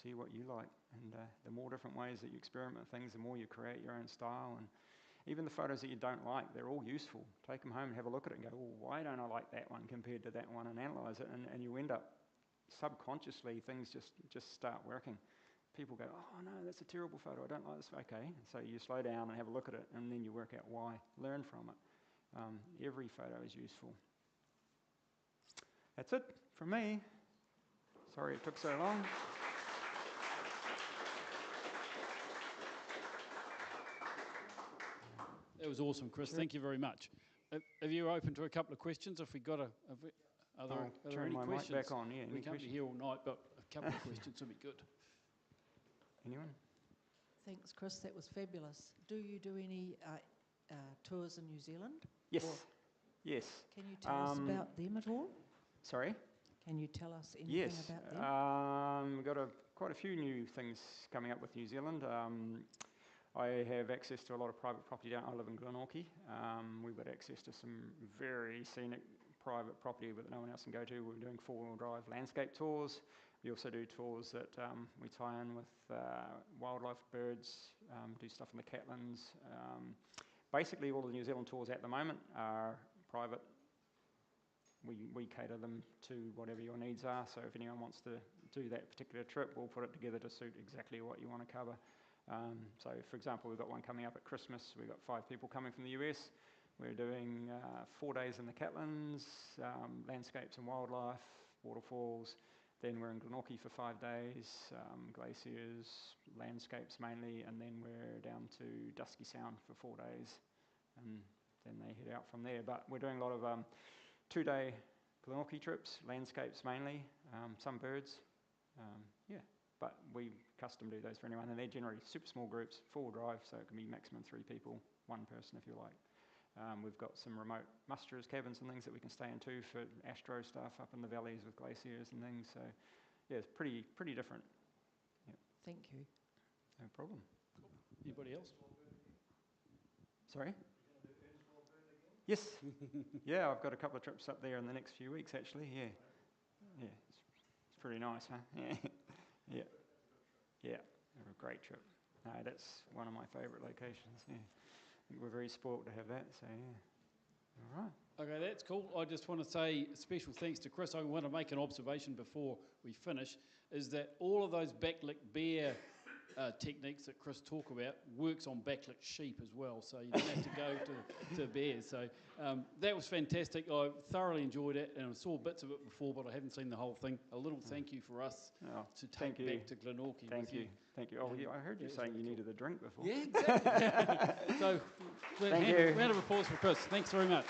see what you like. And the more different ways that you experiment with things, the more you create your own style. And even the photos that you don't like, they're all useful. Take them home and have a look at it and go, well, why don't I like that one compared to that one, and analyse it, and you end up subconsciously, things just start working. People go, oh no, that's a terrible photo, I don't like this. Okay, so you slow down and have a look at it, and then you work out why, learn from it. Every photo is useful. That's it from me. Sorry it took so long. That was awesome, Chris. Sure. Thank you very much. Are you open to a couple of questions? If we got are there any my questions? Mic back on. Yeah, we can't be here all night, but a couple of questions would be good. Anyone? Thanks, Chris. That was fabulous. Do you do any tours in New Zealand? Yes. Yes. Can you tell us about them at all? Sorry? Can you tell us anything about them? We've got quite a few new things coming up with New Zealand. I have access to a lot of private property down. I live in Glenorchy. We've got access to some very scenic private property that no one else can go to. We're doing 4-wheel drive landscape tours. We also do tours that we tie in with wildlife, birds, do stuff in the Catlins. Basically, all the New Zealand tours at the moment are private. We cater them to whatever your needs are. So if anyone wants to do that particular trip, we'll put it together to suit exactly what you want to cover. So, for example, we've got one coming up at Christmas. We've got 5 people coming from the US. We're doing 4 days in the Catlins, landscapes and wildlife, waterfalls. Then we're in Glenorchy for 5 days, glaciers, landscapes mainly, and then we're down to Dusky Sound for 4 days, and then they head out from there. But we're doing a lot of 2-day Glenorchy trips, landscapes mainly, some birds, yeah. But we custom do those for anyone, and they're generally super small groups, 4-wheel drive, so it can be maximum 3 people, 1 person if you like. We've got some remote musterers cabins and things that we can stay in too for astro stuff up in the valleys with glaciers and things. So yeah, it's pretty different. Yeah. Thank you. No problem. Cool. Anybody else? Sorry? Yes. Yeah, I've got a couple of trips up there in the next few weeks actually. Yeah. Yeah. It's pretty nice, huh? Yeah. Yeah. Yeah. A great trip. No, that's one of my favourite locations. Yeah. I think we're very spoilt to have that. So yeah. All right. Okay, that's cool. I just want to say special thanks to Chris. I want to make an observation before we finish, is that all of those backlit bear techniques that Chris talked about works on backlit sheep as well, so you don't have to go to bears. So that was fantastic. I thoroughly enjoyed it, and I saw bits of it before, but I haven't seen the whole thing. A little thank you for us to take back to Glenorchy. Thank you. Thank you. Oh, yeah, I heard you saying you needed a drink before. Yeah, exactly. So, round of applause for Chris. Thanks very much.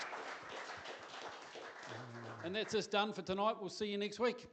And that's us done for tonight. We'll see you next week.